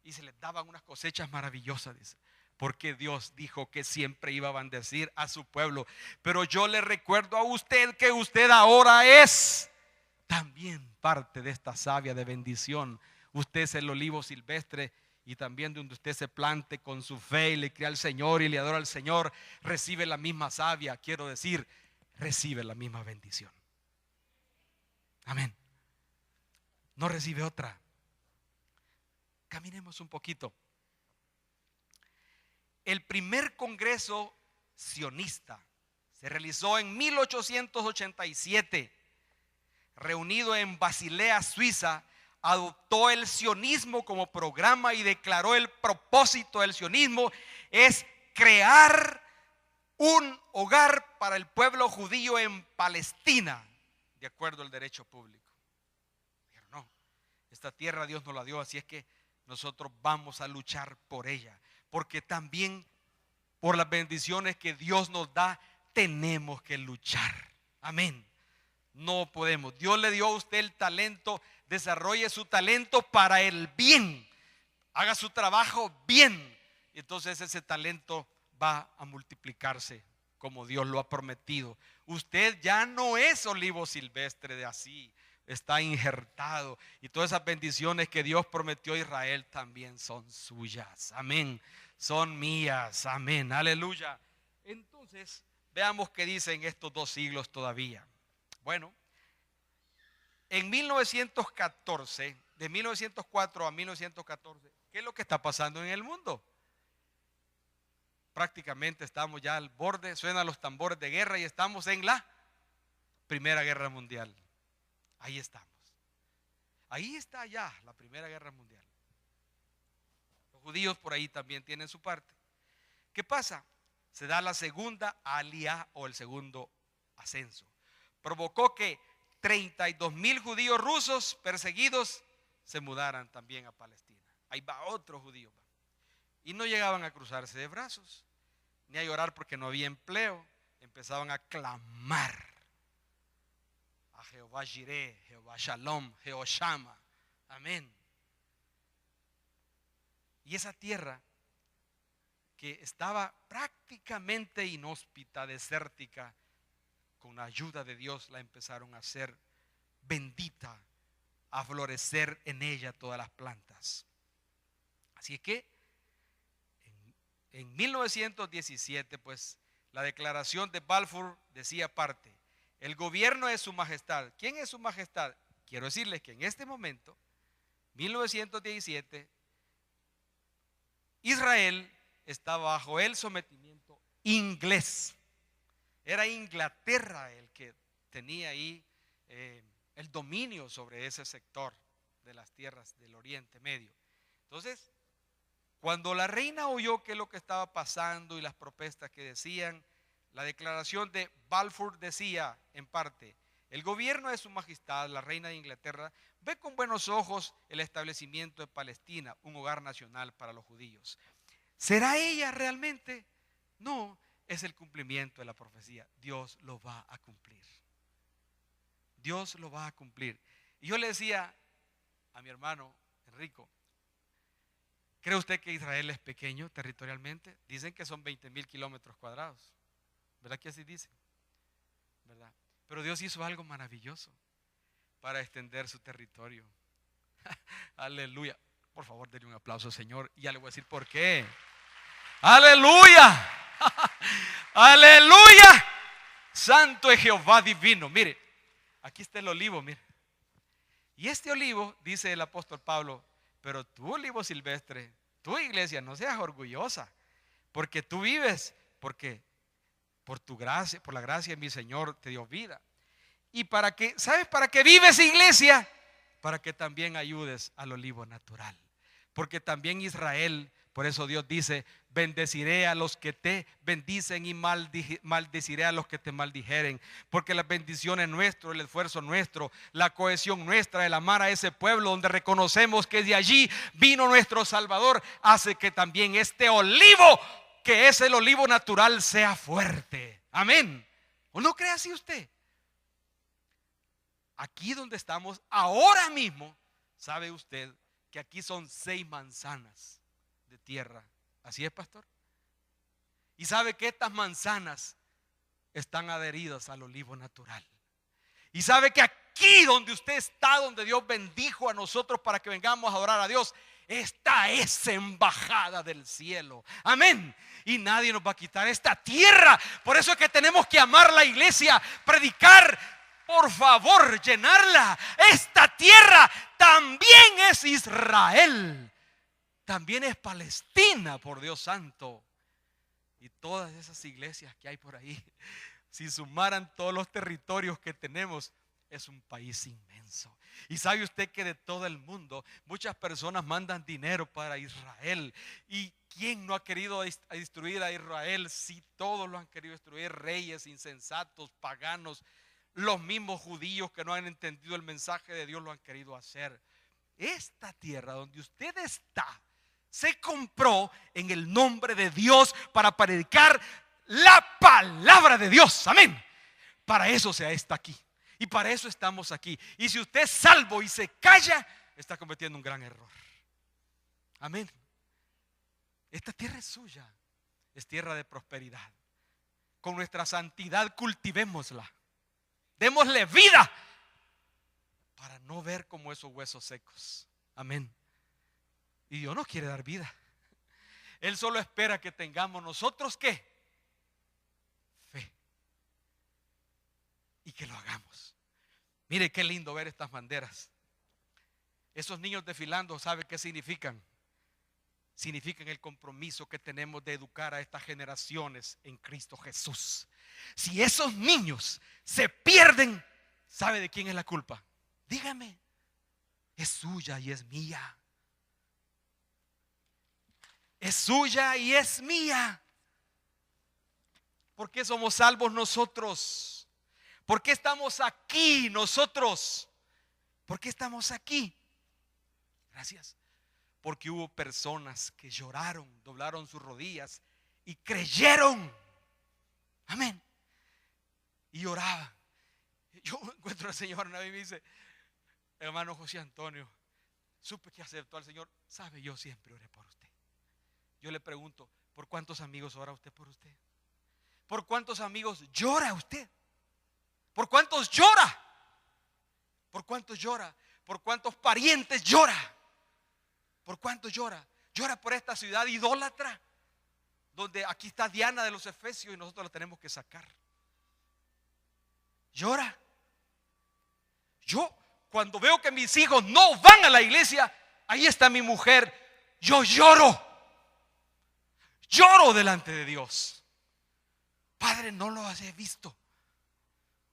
y se les daban unas cosechas maravillosas, dice, porque Dios dijo que siempre iba a bendecir a su pueblo. Pero yo le recuerdo a usted que usted ahora es también parte de esta savia de bendición. Usted es el olivo silvestre, y también donde usted se plante con su fe y le crea al Señor y le adora al Señor, recibe la misma savia. Quiero decir, recibe la misma bendición. Amén. No recibe otra. Caminemos un poquito. El primer congreso sionista se realizó en 1887, reunido en Basilea, Suiza. Adoptó el sionismo como programa y declaró: el propósito del sionismo es crear un hogar para el pueblo judío en Palestina, de acuerdo al derecho público. Pero no, esta tierra Dios nos la dio, así es que nosotros vamos a luchar por ella, porque también por las bendiciones que Dios nos da tenemos que luchar. Amén. No podemos. Dios le dio a usted el talento. Desarrolle su talento para el bien. Haga su trabajo bien. Y entonces ese talento va a multiplicarse como Dios lo ha prometido. Usted ya no es olivo silvestre de así. Está injertado. Y todas esas bendiciones que Dios prometió a Israel también son suyas. Amén. Son mías. Amén. Aleluya. Entonces, veamos qué dicen estos 2 siglos todavía. Bueno, en 1914, de 1904 a 1914, ¿qué es lo que está pasando en el mundo? Prácticamente estamos ya al borde, suenan los tambores de guerra y estamos en la Primera Guerra Mundial. Ahí estamos. Ahí está ya la Primera Guerra Mundial. Los judíos por ahí también tienen su parte. ¿Qué pasa? Se da la segunda alía o el segundo ascenso. Provocó que 32,000 judíos rusos perseguidos se mudaran también a Palestina. Ahí va otro judío. Y no llegaban a cruzarse de brazos, ni a llorar porque no había empleo. Empezaban a clamar a Jehová Jireh, Jehová Shalom, Jehová Shama. Amén. Y esa tierra que estaba prácticamente inhóspita, desértica, con la ayuda de Dios la empezaron a hacer bendita, a florecer en ella todas las plantas. Así es que en 1917, pues la declaración de Balfour decía aparte: el gobierno es su majestad. ¿Quién es su majestad? Quiero decirles que en este momento, 1917, Israel está bajo el sometimiento inglés. Era Inglaterra el que tenía ahí el dominio sobre ese sector de las tierras del Oriente Medio. Entonces, cuando la reina oyó qué es lo que estaba pasando y las propuestas que decían, la declaración de Balfour decía en parte: el gobierno de su majestad, la reina de Inglaterra, ve con buenos ojos el establecimiento de Palestina, un hogar nacional para los judíos. ¿Será ella realmente? No. Es el cumplimiento de la profecía. Dios lo va a cumplir. Dios lo va a cumplir. Y yo le decía a mi hermano Enrico: ¿cree usted que Israel es pequeño territorialmente? Dicen que son 20,000 kilómetros cuadrados. ¿Verdad que así dicen? ¿Verdad? Pero Dios hizo algo maravilloso para extender su territorio. Aleluya. Por favor, denle un aplauso, Señor. Y ya le voy a decir por qué. Aleluya. Aleluya. Santo es Jehová divino. Mire, aquí está el olivo, mire. Y este olivo, dice el apóstol Pablo, Pero tú, Olivo Silvestre, tú, iglesia, no seas orgullosa, porque tú vives, porque por tu gracia, por la gracia de mi Señor te dio vida. Y para que, ¿sabes para qué vives, iglesia? Para que también ayudes al olivo natural. Porque también Israel, por eso Dios dice, bendeciré a los que te bendicen y maldeciré a los que te maldijeren. Porque las bendiciones nuestras, el esfuerzo nuestro, la cohesión nuestra, el amar a ese pueblo donde reconocemos que de allí vino nuestro Salvador, hace que también este olivo, que es el olivo natural, sea fuerte. Amén. ¿O no cree así usted? Aquí donde estamos ahora mismo, ¿sabe usted que aquí son 6 manzanas de tierra? ¿Así es, pastor? Y sabe que estas manzanas están adheridas al olivo natural. Y sabe que aquí donde usted está, donde Dios bendijo a nosotros para que vengamos a adorar a Dios, esta es embajada del cielo. Amén. Y nadie nos va a quitar esta tierra. Por eso es que tenemos que amar la iglesia, predicar. Por favor, llenarla. Esta tierra también es Israel. También es Palestina, por Dios santo. Y todas esas iglesias que hay por ahí, si sumaran todos los territorios que tenemos, es un país inmenso. Y sabe usted que de todo el mundo muchas personas mandan dinero para Israel. ¿Y quién no ha querido destruir a Israel? Si todos lo han querido destruir, reyes insensatos, paganos. Los mismos judíos que no han entendido el mensaje de Dios lo han querido hacer. Esta tierra donde usted está se compró en el nombre de Dios para predicar la palabra de Dios. Amén. Para eso se está aquí. Y para eso estamos aquí. Y si usted es salvo y se calla, está cometiendo un gran error. Amén. Esta tierra es suya. Es tierra de prosperidad. Con nuestra santidad cultivémosla. Démosle vida para no ver como esos huesos secos. Amén. Y Dios nos quiere dar vida. Él solo espera que tengamos nosotros ¿qué? Fe. Y que lo hagamos. Mire qué lindo ver estas banderas. Esos niños desfilando, ¿sabe qué significan? Significan el compromiso que tenemos de educar a estas generaciones en Cristo Jesús. Si esos niños se pierden, ¿sabe de quién es la culpa? Dígame. Es suya y es mía. Es suya y es mía. ¿Por qué somos salvos nosotros? ¿Por qué estamos aquí nosotros? ¿Por qué estamos aquí? Gracias. Porque hubo personas que lloraron, doblaron sus rodillas y creyeron. Amén. Y oraban. Yo encuentro al Señor una vez y me dice: hermano José Antonio, supe que aceptó al Señor. Sabe, yo siempre oré por usted. Yo le pregunto: ¿por cuántos amigos ora usted por usted? ¿Por cuántos amigos llora usted? ¿Por cuántos llora? ¿Por cuántos llora? ¿Por cuántos parientes llora? ¿Por cuántos llora? Llora por esta ciudad idólatra, donde aquí está Diana de los Efesios y nosotros la tenemos que sacar. Llora. Yo cuando veo que mis hijos no van a la iglesia, ahí está mi mujer, yo lloro. Lloro delante de Dios. Padre, no los he visto.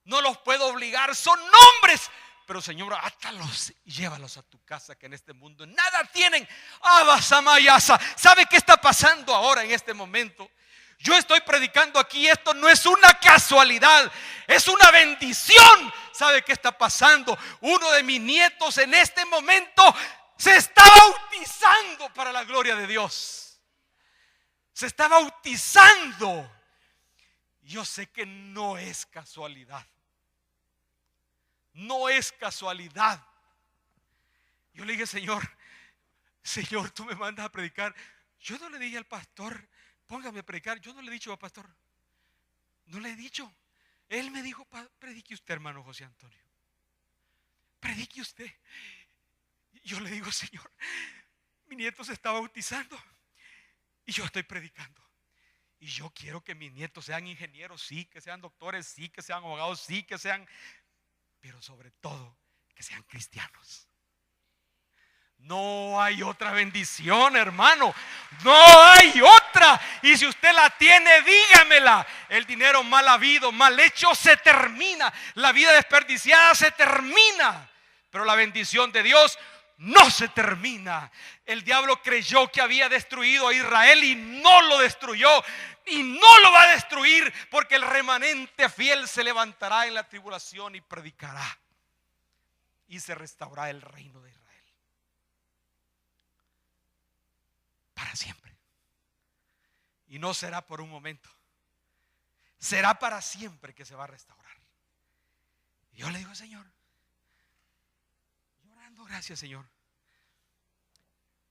No los puedo obligar, son hombres. Pero Señor, átalos y llévalos a tu casa, que en este mundo nada tienen. Abasamayasa. ¿Sabe qué está pasando ahora en este momento? Yo estoy predicando aquí, esto no es una casualidad, es una bendición. ¿Sabe qué está pasando? Uno de mis nietos en este momento se está bautizando para la gloria de Dios. Se está bautizando. Yo sé que no es casualidad. No es casualidad. Yo le dije: Señor, tú me mandas a predicar. Yo no le dije al pastor: póngame a predicar. Yo no le he dicho al pastor. No le he dicho. Él me dijo: predique usted, hermano José Antonio. Predique usted. Yo le digo: Señor, mi nieto se está bautizando y yo estoy predicando. Y yo quiero que mis nietos sean ingenieros, sí, que sean doctores, sí, que sean abogados, sí, que sean, pero sobre todo que sean cristianos. No hay otra bendición, hermano. No hay otra. Y si usted la tiene, dígamela. El dinero mal habido, mal hecho, se termina. La vida desperdiciada se termina. Pero la bendición de Dios no se termina. El diablo creyó que había destruido a Israel y no lo destruyó. Y no lo va a destruir, porque el remanente fiel se levantará en la tribulación y predicará. Y se restaurará el reino de Israel. Para siempre. Y no será por un momento. Será para siempre que se va a restaurar. Y yo le digo, Señor, llorando, gracias, Señor.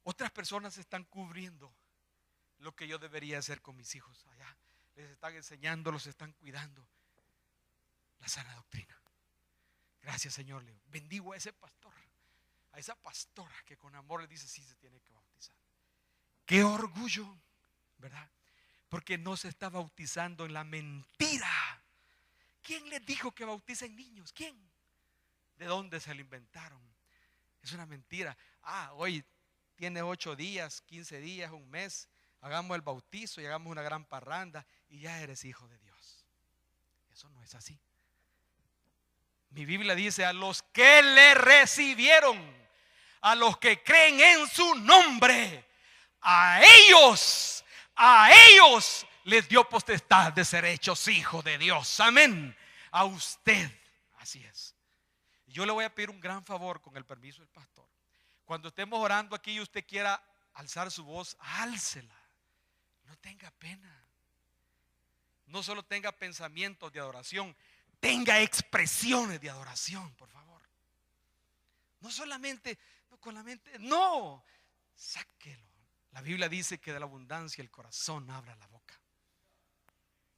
Otras personas están cubriendo lo que yo debería hacer con mis hijos allá. Les están enseñando, los están cuidando. La sana doctrina. Gracias, Señor. Le bendigo a ese pastor, a esa pastora que con amor le dice: sí, se tiene que bautizar. Qué orgullo, ¿verdad? Porque no se está bautizando en la mentira. ¿Quién les dijo que bauticen niños? ¿Quién? ¿De dónde se lo inventaron? Es una mentira. Hoy tiene 8 días, 15 días, un mes. Hagamos el bautizo y hagamos una gran parranda y ya eres hijo de Dios. Eso no es así. Mi Biblia dice: a los que le recibieron, a los que creen en su nombre, a ellos les dio potestad de ser hechos hijos de Dios. Amén. A usted. Así es. Yo le voy a pedir un gran favor, con el permiso del pastor. Cuando estemos orando aquí y usted quiera alzar su voz, álcela. No tenga pena. No solo tenga pensamientos de adoración, tenga expresiones de adoración, por favor. No solamente con la mente, no, sáquelo. La Biblia dice que de la abundancia el corazón habla la boca.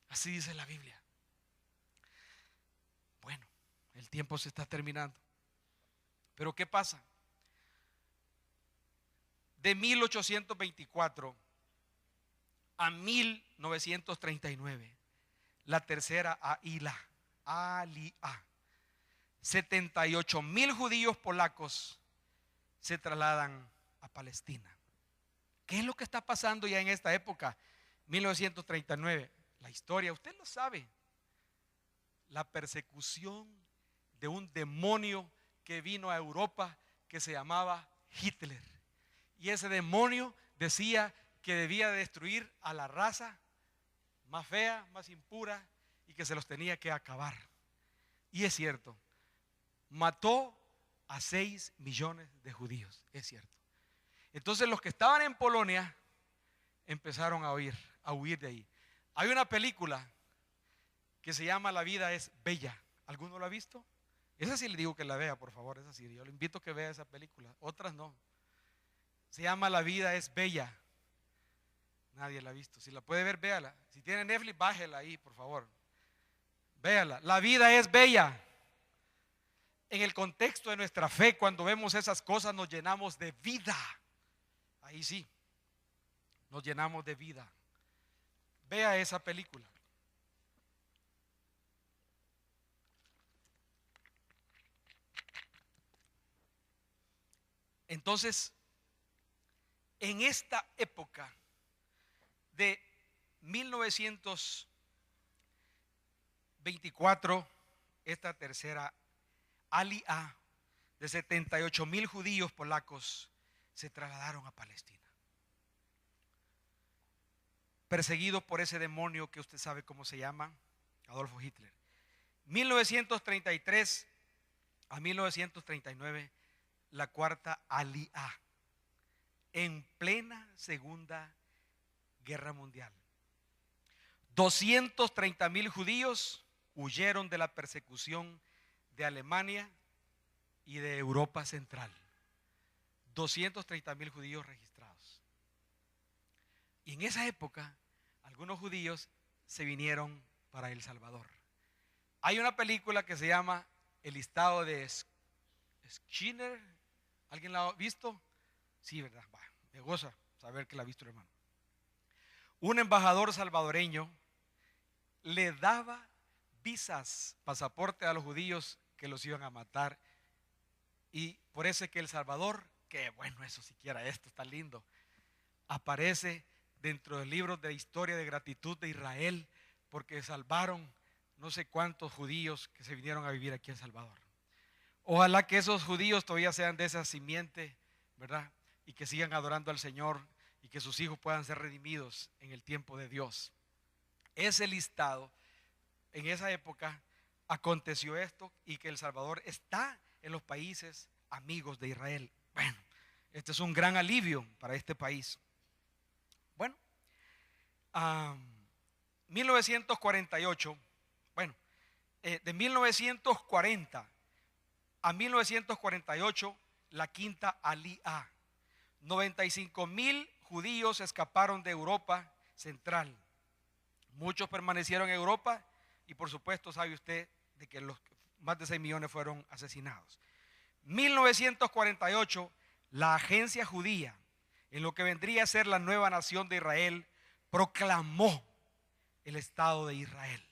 Así dice la Biblia. Bueno, el tiempo se está terminando. Pero ¿qué pasa? De 1824 a 1939, la tercera Aliyah, 78,000 judíos polacos se trasladan a Palestina. ¿Qué es lo que está pasando ya en esta época? 1939, la historia, usted lo sabe. La persecución de un demonio que vino a Europa que se llamaba Hitler. Y ese demonio decía que debía destruir a la raza más fea, más impura, y que se los tenía que acabar. Y es cierto, mató a 6 millones de judíos, es cierto. Entonces los que estaban en Polonia empezaron a huir de ahí. Hay una película que se llama La vida es bella. ¿Alguno lo ha visto? Esa sí le digo que la vea, por favor. Esa sí, yo le invito a que vea esa película. Otras no. Se llama La vida es bella. Nadie la ha visto. Si la puede ver, véala. Si tiene Netflix, bájela ahí, por favor. Véala. La vida es bella. En el contexto de nuestra fe, cuando vemos esas cosas, nos llenamos de vida. Ahí sí, nos llenamos de vida. Vea esa película. Entonces, en esta época de 1924, esta tercera Aliyah de 78,000 judíos polacos se trasladaron a Palestina, perseguidos por ese demonio que usted sabe cómo se llama, Adolfo Hitler. 1933 a 1939, la cuarta Aliyah, en plena Segunda Guerra Mundial. 230,000 judíos huyeron de la persecución de Alemania y de Europa Central. 230,000 judíos registrados. Y en esa época, algunos judíos se vinieron para El Salvador. Hay una película que se llama El listado de Schindler. ¿Alguien la ha visto? Sí, ¿verdad? Me goza saber que la ha visto, hermano. Un embajador salvadoreño le daba visas, pasaporte a los judíos que los iban a matar. Y por eso es que El Salvador qué bueno eso, siquiera esto está lindo. Aparece dentro del libro de historia de gratitud de Israel, porque salvaron no sé cuántos judíos que se vinieron a vivir aquí en Salvador. Ojalá que esos judíos todavía sean de esa simiente, ¿verdad? Y que sigan adorando al Señor y que sus hijos puedan ser redimidos en el tiempo de Dios. Ese listado, en esa época aconteció esto, y que El Salvador está en los países amigos de Israel. Bueno, este es un gran alivio para este país. Bueno, 1948, bueno, de 1940 a 1948, la quinta aliyá. 95,000 judíos escaparon de Europa Central. Muchos permanecieron en Europa y por supuesto sabe usted de que los más de 6 millones fueron asesinados. 1948, la agencia judía, en lo que vendría a ser la nueva nación de Israel, proclamó el Estado de Israel.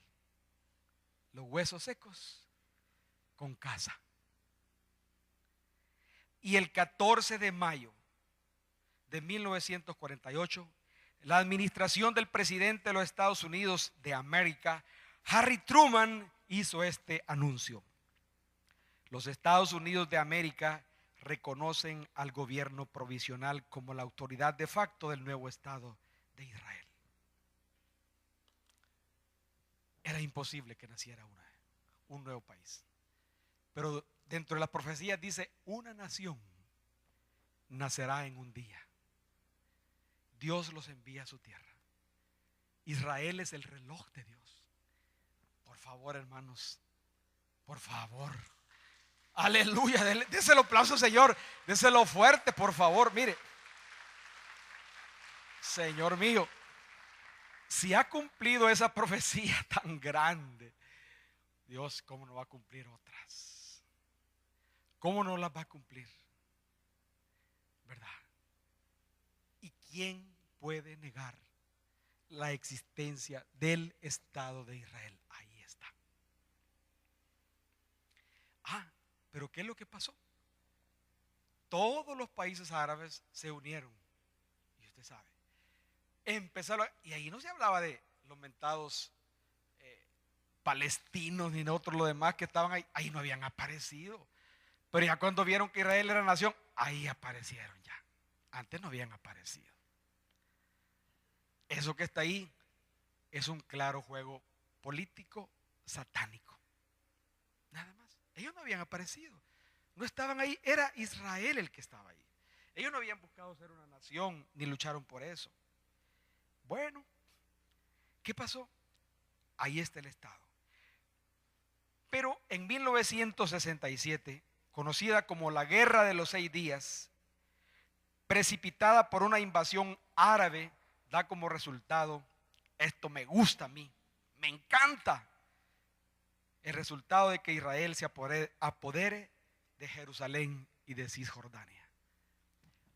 Los huesos secos con casa. Y el 14 de mayo de 1948, la administración del presidente de los Estados Unidos de América, Harry Truman, hizo este anuncio: los Estados Unidos de América reconocen al gobierno provisional como la autoridad de facto del nuevo Estado de Israel. Era imposible que naciera un nuevo país, pero dentro de las profecías dice: una nación nacerá en un día. Dios los envía a su tierra. Israel es el reloj de Dios. Por favor, hermanos, por favor, aleluya, déselo aplauso, Señor, déselo fuerte, por favor. Mire, Señor mío, si ha cumplido esa profecía tan grande, Dios, ¿cómo no va a cumplir otras? ¿Cómo no las va a cumplir? ¿Verdad? ¿Y quién puede negar la existencia del Estado de Israel? Ahí está. Pero ¿qué es lo que pasó? Todos los países árabes se unieron, y usted sabe, empezaron, y ahí no se hablaba de los mentados palestinos ni de otros los demás que estaban ahí no habían aparecido. Pero ya cuando vieron que Israel era nación, ahí aparecieron ya. Antes no habían aparecido. Eso que está ahí es un claro juego político satánico. Nada más. Ellos no habían aparecido. No estaban ahí. Era Israel el que estaba ahí. Ellos no habían buscado ser una nación ni lucharon por eso. Bueno, ¿qué pasó? Ahí está el Estado. Pero en 1967, conocida como la Guerra de los 6 días, precipitada por una invasión árabe, da como resultado, esto me gusta a mí, me encanta, el resultado de que Israel se apodere de Jerusalén y de Cisjordania.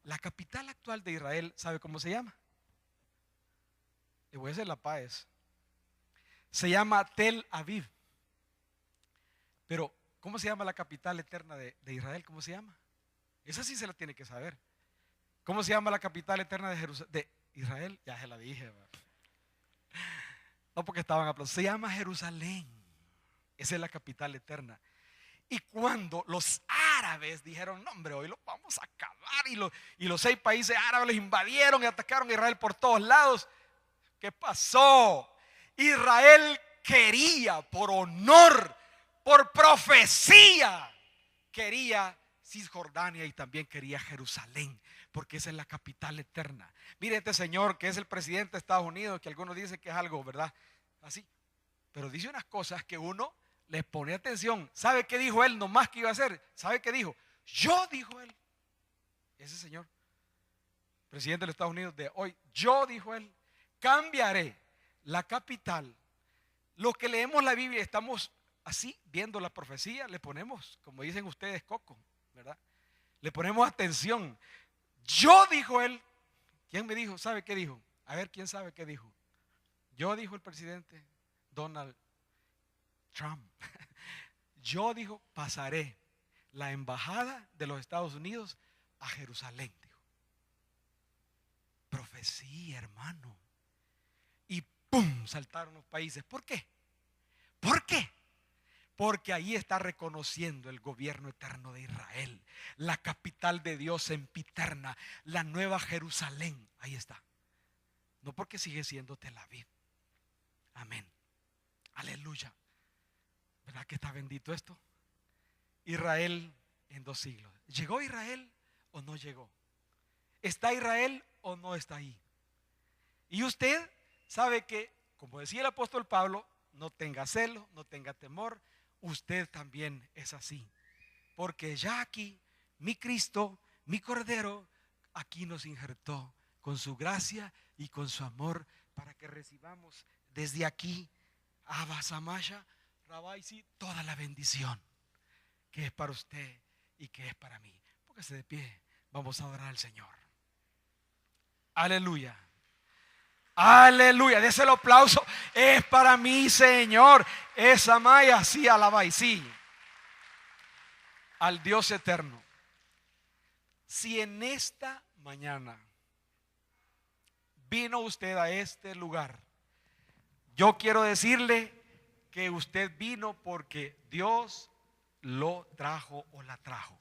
La capital actual de Israel, ¿sabe cómo se llama? Le voy a hacer la paz. Se llama Tel Aviv. Pero, ¿cómo se llama la capital eterna de Israel? ¿Cómo se llama? Esa sí se la tiene que saber. ¿Cómo se llama la capital eterna de Israel? Ya se la dije. No, porque estaban aplaudiendo. Se llama Jerusalén. Esa es la capital eterna. Y cuando los árabes dijeron, no hombre, hoy los vamos a acabar, y los 6 países árabes los invadieron y atacaron a Israel por todos lados, ¿qué pasó? Israel quería, por honor, por profecía, quería Cisjordania y también quería Jerusalén, porque esa es la capital eterna. Mire, este señor que es el presidente de Estados Unidos, que algunos dicen que es algo, ¿verdad? Así, pero dice unas cosas que uno les pone atención. ¿Sabe qué dijo él nomás que iba a hacer? ¿Sabe qué dijo? Yo, dijo él, ese señor, presidente de los Estados Unidos de hoy, yo, dijo él, cambiaré la capital. Los que leemos la Biblia estamos así viendo la profecía, le ponemos, como dicen ustedes, coco, ¿verdad? Le ponemos atención. Yo, dijo él. ¿Quién me dijo? ¿Sabe qué dijo? A ver, ¿quién sabe qué dijo? Yo, dijo el presidente Donald Trump. Yo, dijo, pasaré la embajada de los Estados Unidos a Jerusalén, dijo. Profecía, hermano. Y ¡pum! Saltaron los países. ¿Por qué? ¿Por qué? Porque ahí está reconociendo el gobierno eterno de Israel, la capital de Dios sempiterna, la nueva Jerusalén. Ahí está. No porque sigue siendo Tel Aviv. Amén. Aleluya. ¿Verdad que está bendito esto? Israel en 2 siglos. ¿Llegó Israel o no llegó? ¿Está Israel o no está ahí? Y usted sabe que, como decía el apóstol Pablo, no tenga celo, no tenga temor. Usted también es así. Porque ya aquí, mi Cristo, mi Cordero, aquí nos injertó con su gracia y con su amor para que recibamos desde aquí, Abba Samasha, Rabaisi, toda la bendición que es para usted y que es para mí. Póngase de pie, vamos a adorar al Señor. Aleluya. Aleluya, dese el aplauso. Es para mí, Señor. Esa maya, sí, alaba y sí. Al Dios eterno. Si en esta mañana vino usted a este lugar, yo quiero decirle que usted vino porque Dios lo trajo o la trajo.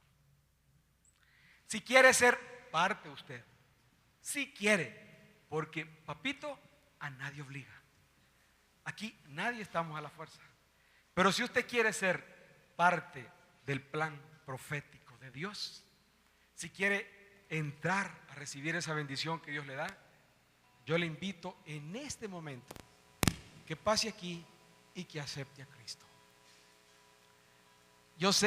Si quiere ser parte usted, si quiere. Porque, papito, a nadie obliga. Aquí nadie estamos a la fuerza. Pero si usted quiere ser parte del plan profético de Dios, si quiere entrar a recibir esa bendición que Dios le da, yo le invito en este momento que pase aquí y que acepte a Cristo. Yo sé